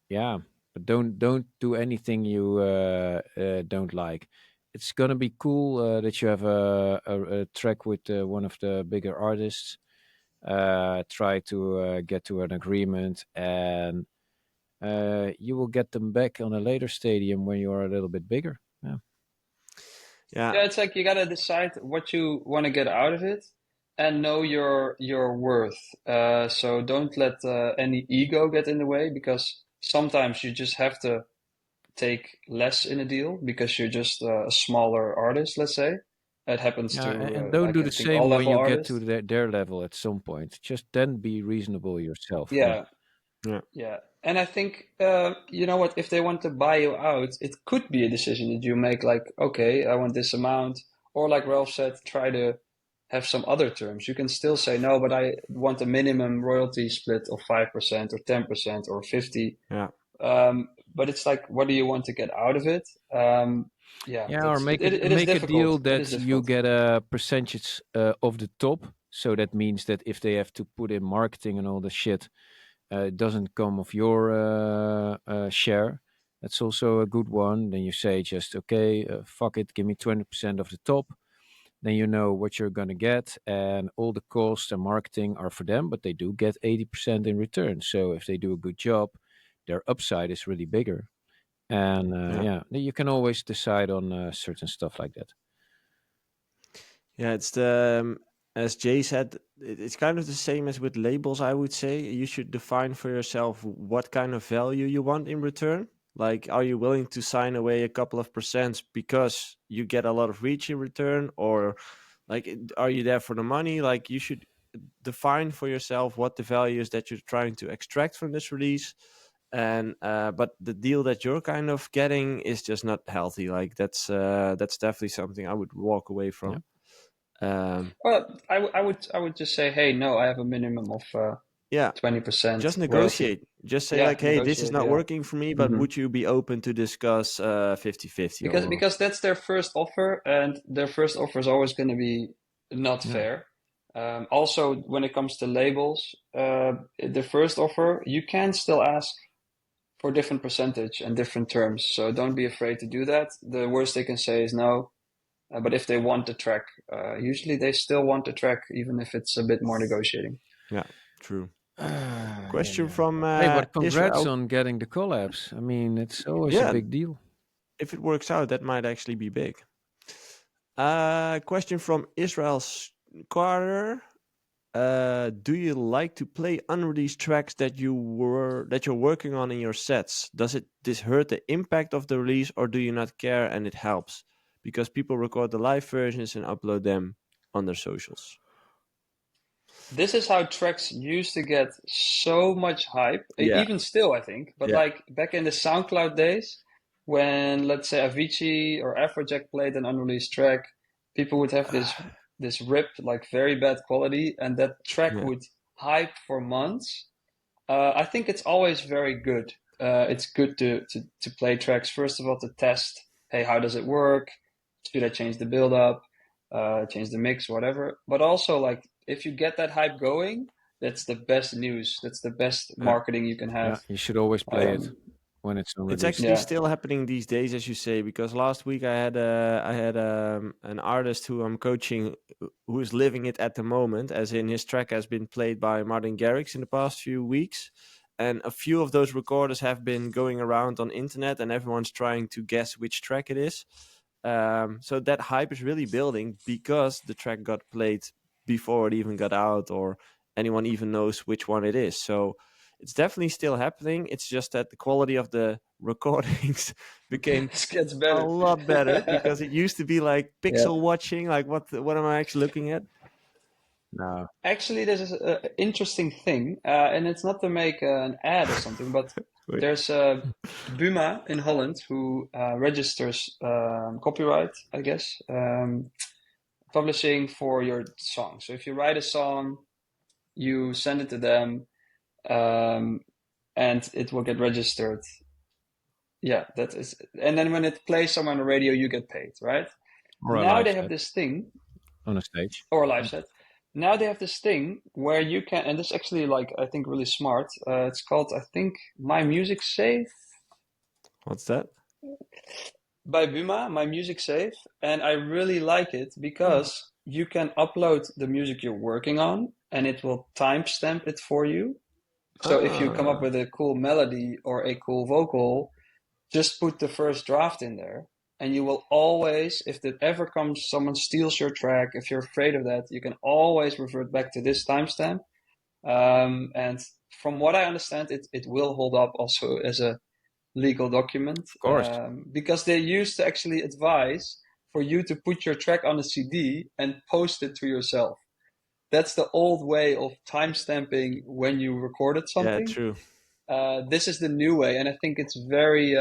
yeah, but don't do anything you don't like. It's gonna be cool that you have a track with one of the bigger artists. Try to get to an agreement, and you will get them back on a later stadium when you are a little bit bigger. Yeah. Yeah. Yeah, it's like you gotta decide what you want to get out of it and know your worth. So don't let any ego get in the way, because sometimes you just have to take less in a deal because you're just a smaller artist, let's say. It happens Yeah, to and don't like do I the think same all when level you get artists. to their level at some point. Just then be reasonable yourself. Yeah, Yeah. yeah. And I think you know what, if they want to buy you out, it could be a decision that you make, like, okay, I want this amount, or like Ralph said, try to have some other terms. You can still say no, but I want a minimum royalty split of 5% or 10% or 50. Yeah. But it's like, what do you want to get out of it? Yeah, Yeah, or make it is make a difficult. deal It that is you difficult. get a percentage of the top. So that means that if they have to put in marketing and all the shit, it doesn't come of your share. That's also a good one. Then you say just, okay, fuck it, give me 20% of the top. Then you know what you're gonna get, and all the costs and marketing are for them, but they do get 80% in return. So if they do a good job, their upside is really bigger. And Yeah. you can always decide on certain stuff like that. Yeah, it's the as Jay said, it's kind of the same as with labels. I would say you should define for yourself what kind of value you want in return. Like, are you willing to sign away a couple of percents because you get a lot of reach in return, or like, are you there for the money? Like, you should define for yourself what the value is that you're trying to extract from this release. And but the deal that you're kind of getting is just not healthy. Like, that's definitely something I would walk away from. Yeah. Well, I would just say, hey, no, I have a minimum of Yeah, 20% just royalty. negotiate. Just say, Yeah, like, hey, this is negotiate, not yeah. working for me, but Mhm. would you be open to discuss 50-50? Because that's their first offer, and their first offer is always going to be not Yeah. fair. Also, when it comes to labels, the first offer, you can still ask for different percentage and different terms. So don't be afraid to do that. The worst they can say is no. But if they want the track, usually they still want the track, even if it's a bit more negotiating. Yeah, true. Yeah, Question yeah. from Hey, but congrats Israel. on getting the collabs. I mean, it's always a Yeah, big deal. if it works out, that might actually be big. Question from Israel Carter. Do you like to play unreleased tracks that you're working on in your sets? Does this hurt the impact of the release, or do you not care and it helps? Because people record the live versions and upload them on their socials. This is how tracks used to get so much hype, Yeah. even still, I think. But Yeah. like back in the SoundCloud days, when let's say Avicii or Afrojack played an unreleased track, people would have this rip, like very bad quality, and that track Yeah. would hype for months. I think it's always very good. It's good to play tracks, first of all, to test, hey, how does it work? Should I change the build up, change the mix, whatever? But also, like, if you get that hype going, that's the best news. That's the best marketing you can have. Yeah, you should always play it. when it's It's unreleased. actually Yeah. still happening these days, as you say, because last week I had an artist who I'm coaching who is living it at the moment, as in his track has been played by Martin Garrix in the past few weeks. And a few of those recorders have been going around on internet, and everyone's trying to guess which track it is. So that hype is really building because the track got played before it even got out, or anyone even knows which one it is. So it's definitely still happening. It's just that the quality of the recordings became It gets a better. lot better, because it used to be like Yeah. pixel watching, like what am I actually looking at? No. Actually, there's an interesting thing, and it's not to make an ad or something, but Wait. there's Buma in Holland who registers copyright, I guess, publishing for your song. So if you write a song, you send it to them, and it will get registered. Yeah, that is. And then when it plays somewhere on the radio, you get paid, right? Or a Now live they have set this thing, on a stage. or a live set. Now they have this thing where you can, and this actually, like, I think really smart. It's called, I think, My Music Safe What's that? by Buma, My Music Safe. And I really like it because you can upload the music you're working on and it will timestamp it for you. So if you come up with a cool melody or a cool vocal, just put the first draft in there. And you will always, if it ever comes, someone steals your track, if you're afraid of that, you can always revert back to this timestamp. And from what I understand, it will hold up also as a legal document. Of course. Because they used to actually advise for you to put your track on a CD and post it to yourself. That's the old way of timestamping when you recorded something. Yeah, true. This is the new way, and I think it's very,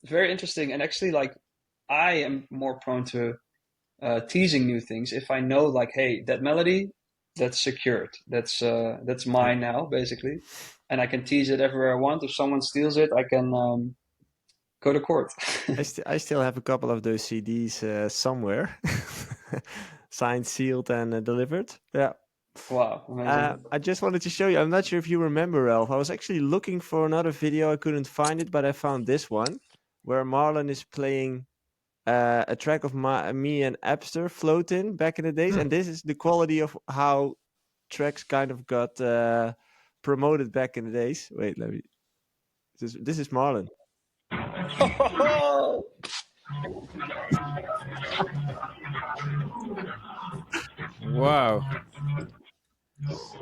very interesting. And actually, like, I am more prone to teasing new things if I know, like, hey, that melody, that's secured. That's mine now, basically, and I can tease it everywhere I want. If someone steals it, I can go to court. I still have a couple of those CDs somewhere, signed, sealed, and delivered. Yeah. Wow, amazing. I just wanted to show you. I'm not sure if you remember, Ralph. I was actually looking for another video. I couldn't find it, but I found this one where Marlon is playing a track of me and Abster, Floatin', back in the days. And this is the quality of how tracks kind of got promoted back in the days. Wait, let me. This is Marlon. Wow.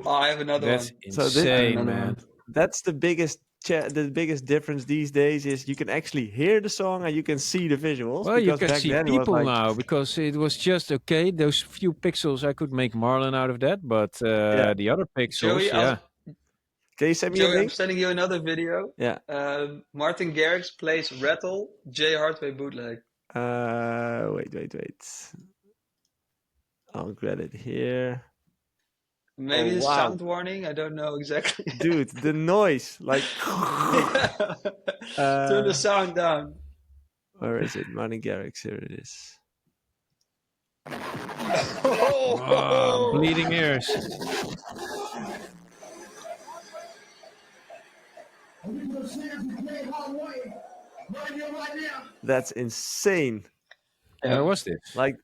Oh, I have another That's one. So this- insane, Another man. one. That's the biggest difference these days is you can actually hear the song and you can see the visuals. Well, you because can back see then it was people like, now because it was just okay. Those few pixels, I could make Marlon out of that, but the other pixels, Joey, yeah. Can you send me a Joey, I'm link? sending you another video. Yeah. Martin Garrix plays Rattle, J Hardway bootleg. Wait. I'll get it here. Maybe Oh, the wow. sound warning. I don't know exactly. Dude, the noise. Like, Turn the sound down. where is it? Martin Garrix. Here it is. Oh, bleeding ears. That's insane. Where was this? Like,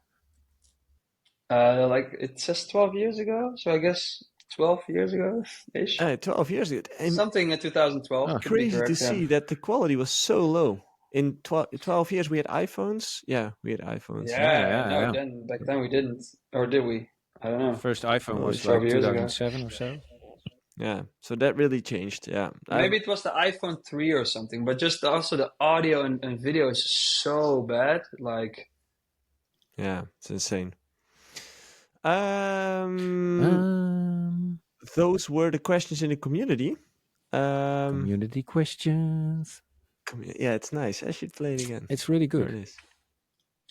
Like it says 12 years ago, so I guess 12 years ago ish. 12 years ago. And Something in 2012. Oh, could be crazy to correct, yeah. see that the quality was so low. In 12 years, we had iPhones. Yeah, we had iPhones. Yeah. Then back then we didn't, or did we? I don't know. First iPhone Oh, was 12 like years ago. 2007 or so. Yeah, so that really changed. Yeah. Maybe it was the iPhone 3 or something, but just also the audio and video is so bad. Like, Yeah, it's insane. Those were the questions in the community. Community questions. Yeah, it's nice. I should play it again. It's really There good. it is.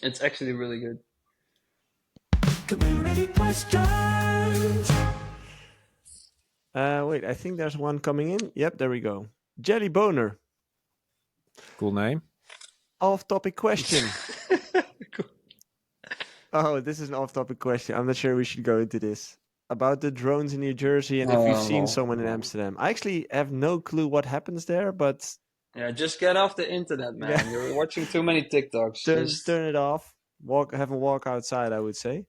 it's actually really good. Community questions. Wait, I think there's one coming in. Yep, there we go. Jelly Boner. Cool name. Off-topic question. Oh, this is an off-topic question. I'm not sure we should go into this. About the drones in New Jersey and if you've seen someone in Amsterdam. I actually have no clue what happens there, but Yeah, just get off the internet, man. Yeah. You're watching too many TikToks. Just turn it off. Have a walk outside, I would say.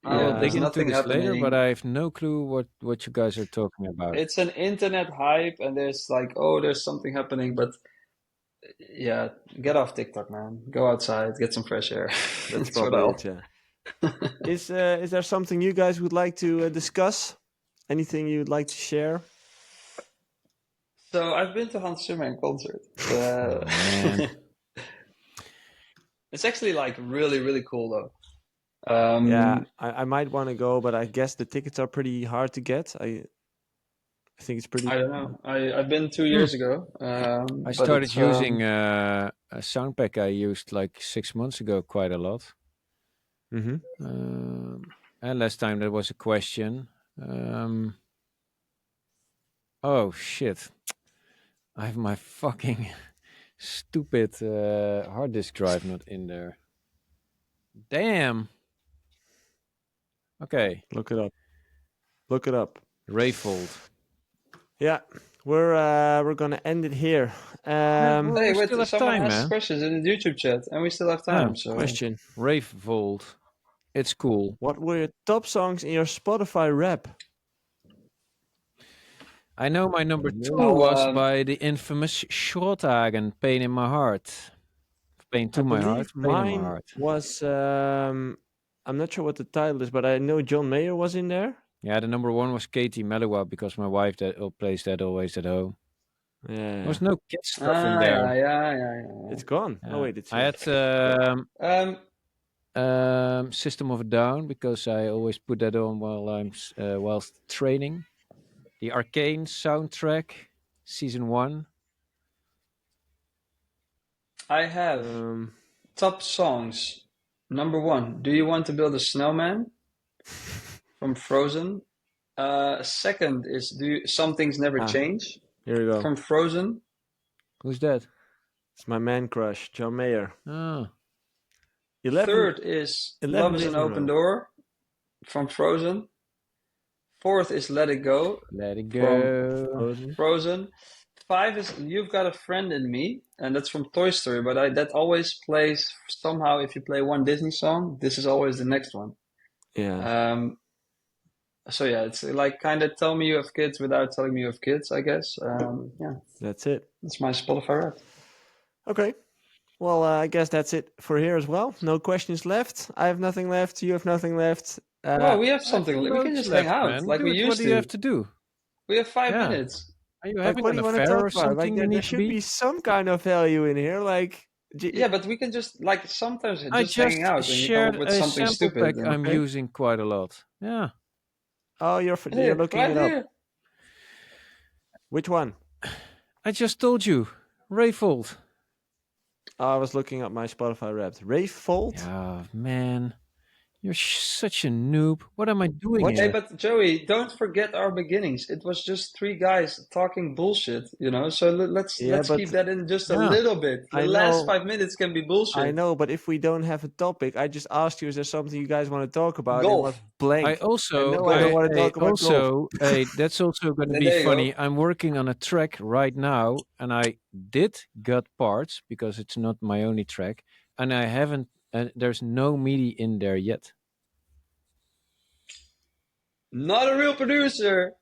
I will dig there's into nothing this later, but happening. I have no clue what you guys are talking about. It's an internet hype, and there's like, there's something happening, but yeah, get off TikTok, man. Go outside, get some fresh air. That's what probably I'll. it. Yeah. Is there something you guys would like to discuss? Anything you'd like to share? So I've been to Hans Zimmer in concert. Oh, man. It's actually like really, really cool though. Yeah, I might want to go, but I guess the tickets are pretty hard to get. I think it's pretty. I don't know. I've been 2 years ago. I but started it's, using a sound pack I used like 6 months ago quite a lot. Mm-hmm. And last time there was a question. Oh shit! I have my fucking stupid hard disk drive not in there. Damn. Okay. Look it up. Look it up. Rayfold. Yeah, we're gonna end it here. Hey, we wait, still have someone time, asked man. questions in the YouTube chat, and we still have time. Oh, So Question: Rayfold. It's cool. what were your top songs in your Spotify rap? I know my number 2 Oh, was by the infamous Schrotthagen, Pain in My Heart. Pain to I my believe heart, pain in my mine heart. was. I'm not sure what the title is, but I know John Mayer was in there. Yeah, the number 1 was Katie Melua because my wife plays that always at home. Yeah, There was no kid stuff in there. yeah. it's gone. Yeah. Oh wait, it's. I here. had System of a Down because I always put that on while I'm whilst training. The Arcane soundtrack, season 1. I have top songs. Number 1, Do You Want to Build a Snowman? From Frozen. Second is Some Things Never Change? Here we go. From Frozen. Who's that? It's my man crush, John Mayer. Oh. 11, Third is 11 Love is days an in a Open row. Door. From Frozen. Fourth is Let It Go. Let it go. From Frozen. 5 is You've Got a Friend in Me, and that's from Toy Story. But that always plays somehow. If you play one Disney song, this is always the next one. Yeah. So yeah, it's like kind of tell me you have kids without telling me you have kids, I guess. Yeah, That's it. that's my Spotify rap. Okay. Well, I guess that's it for here as well. No questions left. I have nothing left. You have nothing left. Well, we have something. We can just hang out man. like Do we it. used What do you to. have to do? We have 5 Yeah. minutes. Are you Like, having what do an you want to affair talk or about? something? Like, you there need should to be some kind of value in here. Like, Yeah, but we can just like sometimes I just hanging out and you come shared up with a something sample stupid. pack and- I'm using quite a lot. Yeah. oh, you're Here, looking right it up. here. Which one? I just told you. Rayfold. Oh, I was looking up my Spotify Wrapped. Rayfold? Oh, man. You're such a noob. What am I doing What? Hey, here? but Joey, don't forget our beginnings. It was just 3 guys talking bullshit, So let's Yeah, but- keep that in just a Yeah. little bit. The I last know. 5 minutes can be bullshit. I know, but if we don't have a topic, I just asked you, is there something you guys want to talk about? Golf. It was blank. I also, know I don't wanna talk about also, that's also going to There be you go. funny. I'm working on a track right now, and I did gut parts because it's not my only track, and I haven't. There's no MIDI in there yet. Not a real producer.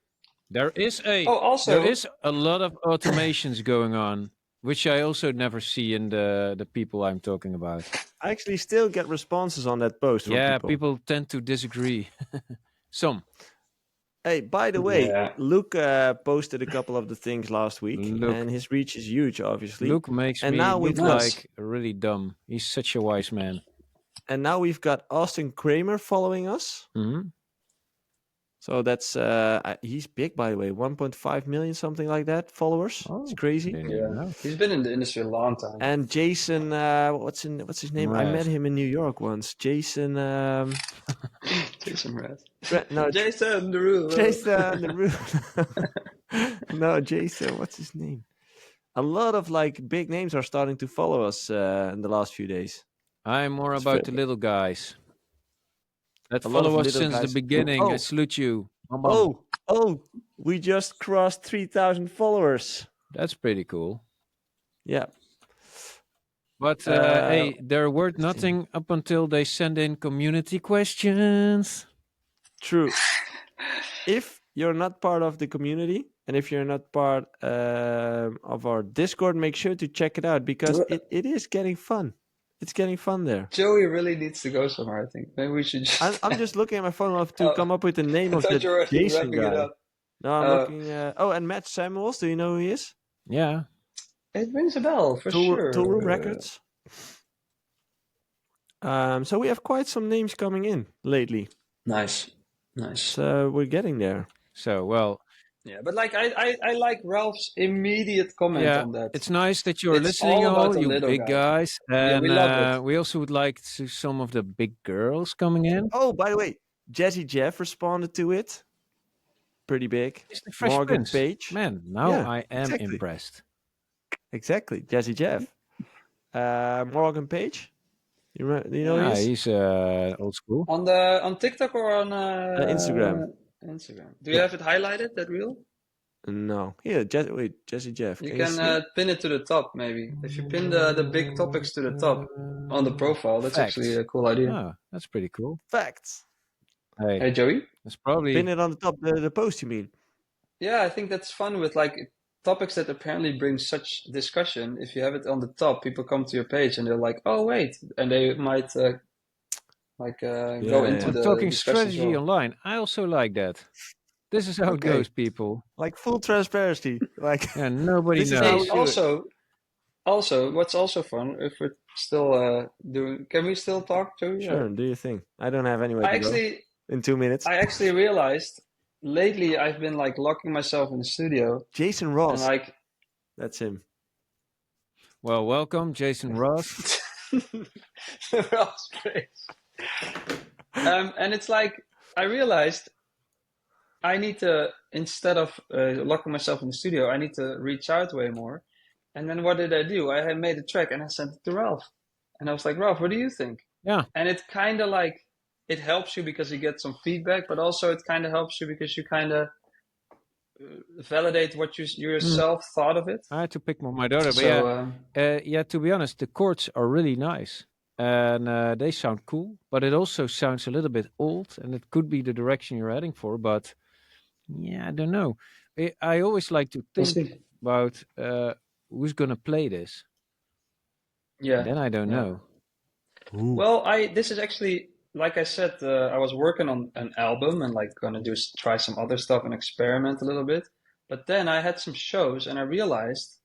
There is a Also, there is a lot of automations going on, which I also never see in the people I'm talking about. I actually still get responses on that post from Yeah, people. people tend to disagree. Some. Hey, by the way, Yeah. Luke posted a couple of the things last week, Luke. and his reach is huge, obviously. Luke makes And me now look we've got- like really dumb. He's such a wise man. And now we've got Austin Kramer following us. Mhm. So that's he's big, by the way, 1.5 million, something like that, followers. It's crazy. Didn't Yeah. even know. He's been in the industry a long time. And Jason, what's his name? I Mraz. met him in New York once. Jason, Jason Mraz. no, Jason Derulo. Jason the no, Jason, what's his name? A lot of like big names are starting to follow us in the last few days. I'm more It's about fair. the little guys that A lot of follow us little since the guys. beginning. I Oh. salute you. Bam, bam. Oh, we just crossed 3,000 followers. That's pretty cool. Yeah. But hey, they're worth nothing up until they send in community questions. True. If you're not part of the community, and if you're not part of our Discord, make sure to check it out because it is getting fun. It's getting fun there. Joey really needs to go somewhere, I think. Maybe we should just... I'm just looking at my phone to come up with the name of the Jason guy. No, I'm looking... and Matt Samuels, do you know who he is? Yeah. It rings a bell, for sure. Toolroom Records. So we have quite some names coming in lately. Nice. So we're getting there. So, well... Yeah, but like I like Ralph's immediate comment on that. It's nice that you're listening, all you big guys. And we love it. We also would like to see some of the big girls coming in. Oh, by the way, Jazzy Jeff responded to it. Pretty big. Morgan Page. Man, now I am impressed. Exactly, Jazzy Jeff. Morgan Page. You know he's old school. On TikTok or on Instagram. Instagram. Do you have it highlighted, that reel? No. Here, Jazzy Jeff. You can pin it to the top, maybe. If you pin the big topics to the top on the profile, that's actually a cool idea. Oh, that's pretty cool. Facts. Hey, Joey? That's probably... Pin it on the top, the post, you mean? Yeah, I think that's fun with like topics that apparently bring such discussion. If you have it on the top, people come to your page and they're like, oh, wait. And they might... go into the talking strategy online. I also like that. This is how it goes, people. Like full transparency. Like nobody knows. Also, what's also fun if we're still doing? Can we still talk, Joey? Sure. Do your thing. I don't have anywhere to go in 2 minutes. I actually realized lately I've been like locking myself in the studio. Jason Ross. And, that's him. Well, welcome, Jason Ross. Ross Grace. And it's like I realized I need to, instead of locking myself in the studio, I need to reach out way more. And then what did I do? I had made a track and I sent it to Ralph. And I was like, Ralph, what do you think? Yeah. And it kind of like, it helps you because you get some feedback, but also it kind of helps you because you kind of validate what you yourself thought of it. I had to pick my daughter, but to be honest, the chords are really nice. And they sound cool, but it also sounds a little bit old, and it could be the direction you're heading for. But I don't know. I always like to think about who's gonna play this. Yeah. And then I don't know. Ooh. Well, this is actually, like I said, I was working on an album and like gonna try some other stuff and experiment a little bit. But then I had some shows, and I realized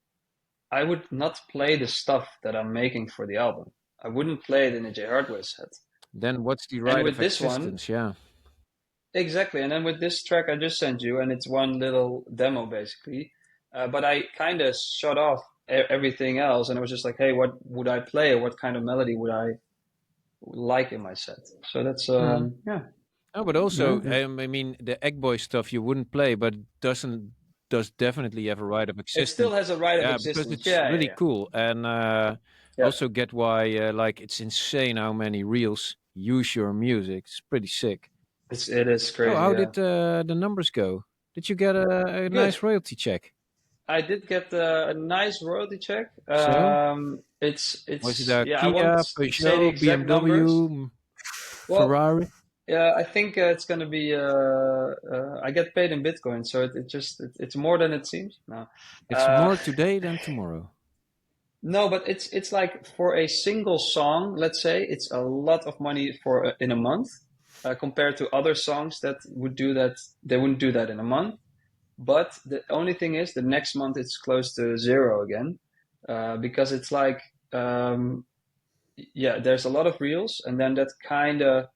I would not play the stuff that I'm making for the album. I wouldn't play it in a Hardway set. Then what's the right with of this existence? Exactly. And then with this track I just sent you, and it's one little demo basically, but I kind of shut off everything else, and it was just like, hey, what would I play, or what kind of melody would I like in my set? So that's Oh, but also, I mean, the Egg Boy stuff you wouldn't play, but does definitely have a right of existence. It still has a right of existence. Because it's really cool, and also get why like it's insane how many reels use your music. It's pretty sick. It is crazy. Oh, how did the numbers go? Did you get a nice royalty check? I did get a nice royalty check. It's was it a Kia, Peugeot, BMW, Ferrari? Yeah, I think it's gonna be. I get paid in Bitcoin, so it's more than it seems. No, it's more today than tomorrow. No, but it's like for a single song, let's say, it's a lot of money for in a month, compared to other songs that would do that. They wouldn't do that in a month. But the only thing is, the next month it's close to zero again, because it's like, there's a lot of reels, and then that kind of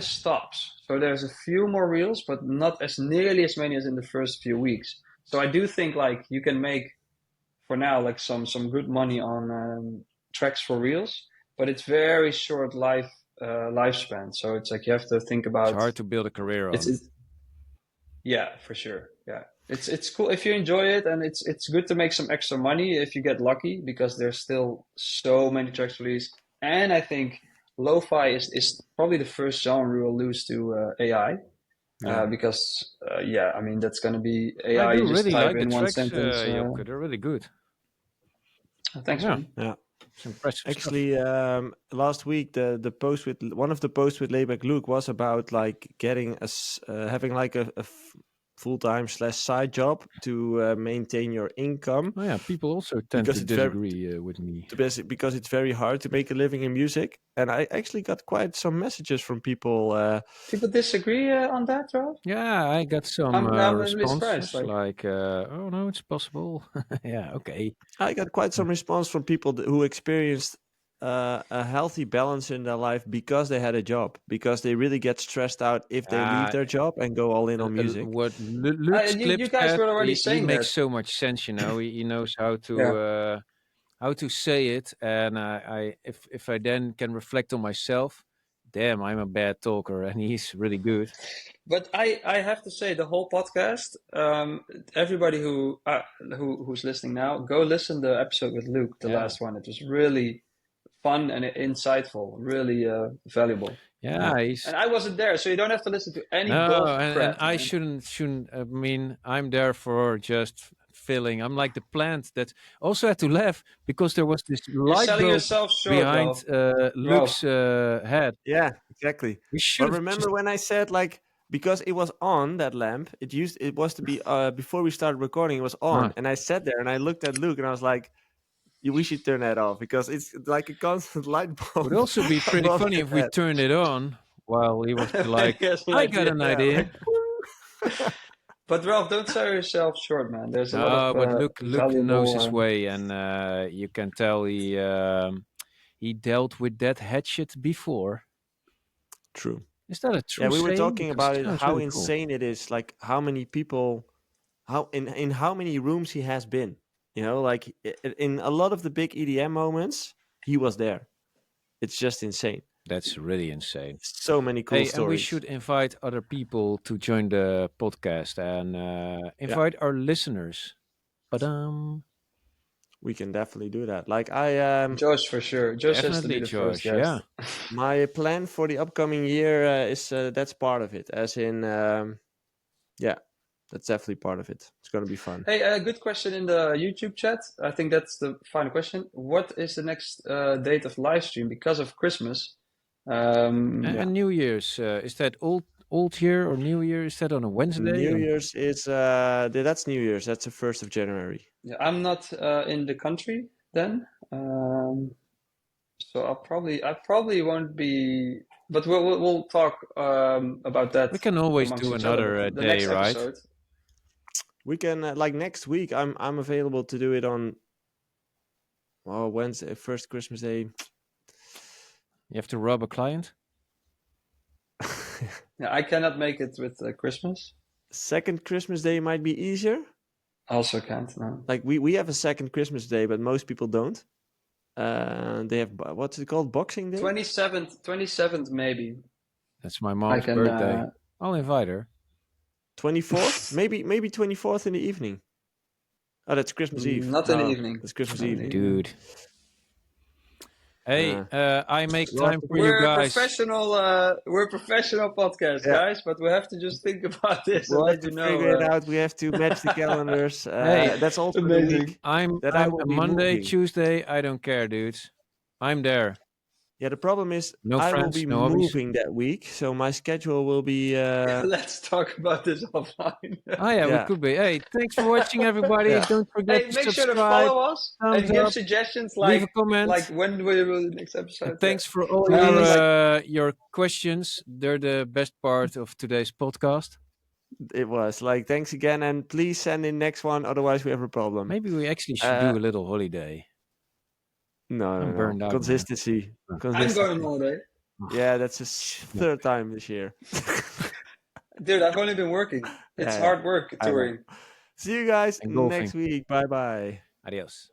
stops. So there's a few more reels, but not as nearly as many as in the first few weeks. So I do think like you can make, for now, like some good money on tracks for reels, but it's very short lifespan. So it's like you have to think about. It's hard to build a career on. Yeah, for sure. Yeah, it's cool if you enjoy it, and it's good to make some extra money if you get lucky, because there's still so many tracks released. And I think lo-fi is probably the first genre we will lose to AI. Because I mean that's going to be AI. I do you just really type like in the one tracks, sentence. Joke, they're really good. Thanks, man. Yeah. It's impressive. Actually, last week the post with one of the posts with Layback Luke was about like getting having like a full-time / side job to maintain your income. Oh yeah, people also tend to disagree with me. Because it's very hard to make a living in music. And I actually got quite some messages from people. People disagree on that, Rob? Yeah, I got some I'm really responses surprised, like, oh no, it's possible. Yeah, okay. I got quite some response from people who experienced a healthy balance in their life because they had a job, because they really get stressed out if they leave their job and go all in on music. What Luke's you guys said, were already he saying makes that. so much sense, you know. He knows how to say it, and if I then can reflect on myself, damn, I'm a bad talker, and he's really good. But I have to say, the whole podcast, everybody who's listening now, go listen to the episode with Luke, the last one. It was really fun and insightful, really valuable. Yeah, and I wasn't there, so you don't have to listen to any bull crap. And I shouldn't. I mean, I'm there for just filling. I'm like the plant that also had to laugh because there was this light bulb behind Luke's head. Yeah, exactly. But remember when I said like, because it was on, that lamp, it was to be before we started recording, it was on, and I sat there and I looked at Luke and I was like, we should turn that off because it's like a constant light bulb. It would also be pretty funny if we turned it on while he was like, I got an idea. But Ralph, don't sell yourself short, man. There's a lot of but Luke knows his way, and you can tell he dealt with that hatchet before. True. Is that a true? Yeah, we were saying? talking Because about it, how really insane it is, like how many people, how in how many rooms he has been. You know, like in a lot of the big EDM moments, he was there. It's just insane. That's really insane. So many cool stories. And we should invite other people to join the podcast and invite our listeners. But we can definitely do that. Like I Josh for sure. Josh has to be the Josh, first guest. Yeah. My plan for the upcoming year is that's part of it. As in, that's definitely part of it. It's going to be fun. Hey, a good question in the YouTube chat. I think that's the final question. What is the next date of live stream because of Christmas? And New Year's. Is that old year or New Year? Is that on a Wednesday? New Year's is that's New Year's. That's the 1st of January. Yeah, I'm not in the country then, so I probably won't be. But we'll talk about that. We can always do another day, right? Episode. We can like next week. I'm available to do it on Wednesday, first Christmas Day. You have to rob a client. Yeah, I cannot make it with Christmas. Second Christmas Day might be easier. Also can't. No. Like we have a second Christmas Day, but most people don't. They have what's it called? Boxing Day. 27th maybe. That's my mom's birthday. I'll invite her. 24th, maybe 24th in the evening. Oh, that's Christmas Eve. Not in the evening. That's Christmas Eve, dude. Hey, I make time for you guys. We're a professional podcast, guys, but we have to just think about this and let you know. Figure it out. We have to match the calendars. That's also amazing. I'm Monday, Tuesday. I don't care, dudes. I'm there. Yeah, the problem is I will be moving that week, so my schedule will be... Let's talk about this offline. We could be. Hey, thanks for watching, everybody. Don't forget to subscribe. Make sure to follow us and give suggestions, leave a comment. Like when will you do the next episode. And thanks for all your questions. They're the best part of today's podcast. It was. Thanks again, and please send in next one, otherwise we have a problem. Maybe we actually should do a little holiday. No. Burned out, Consistency. I'm going on holiday. Yeah, that's his third time this year. Dude, I've only been working. It's hard work touring. See you guys next week. Bye-bye. Adios.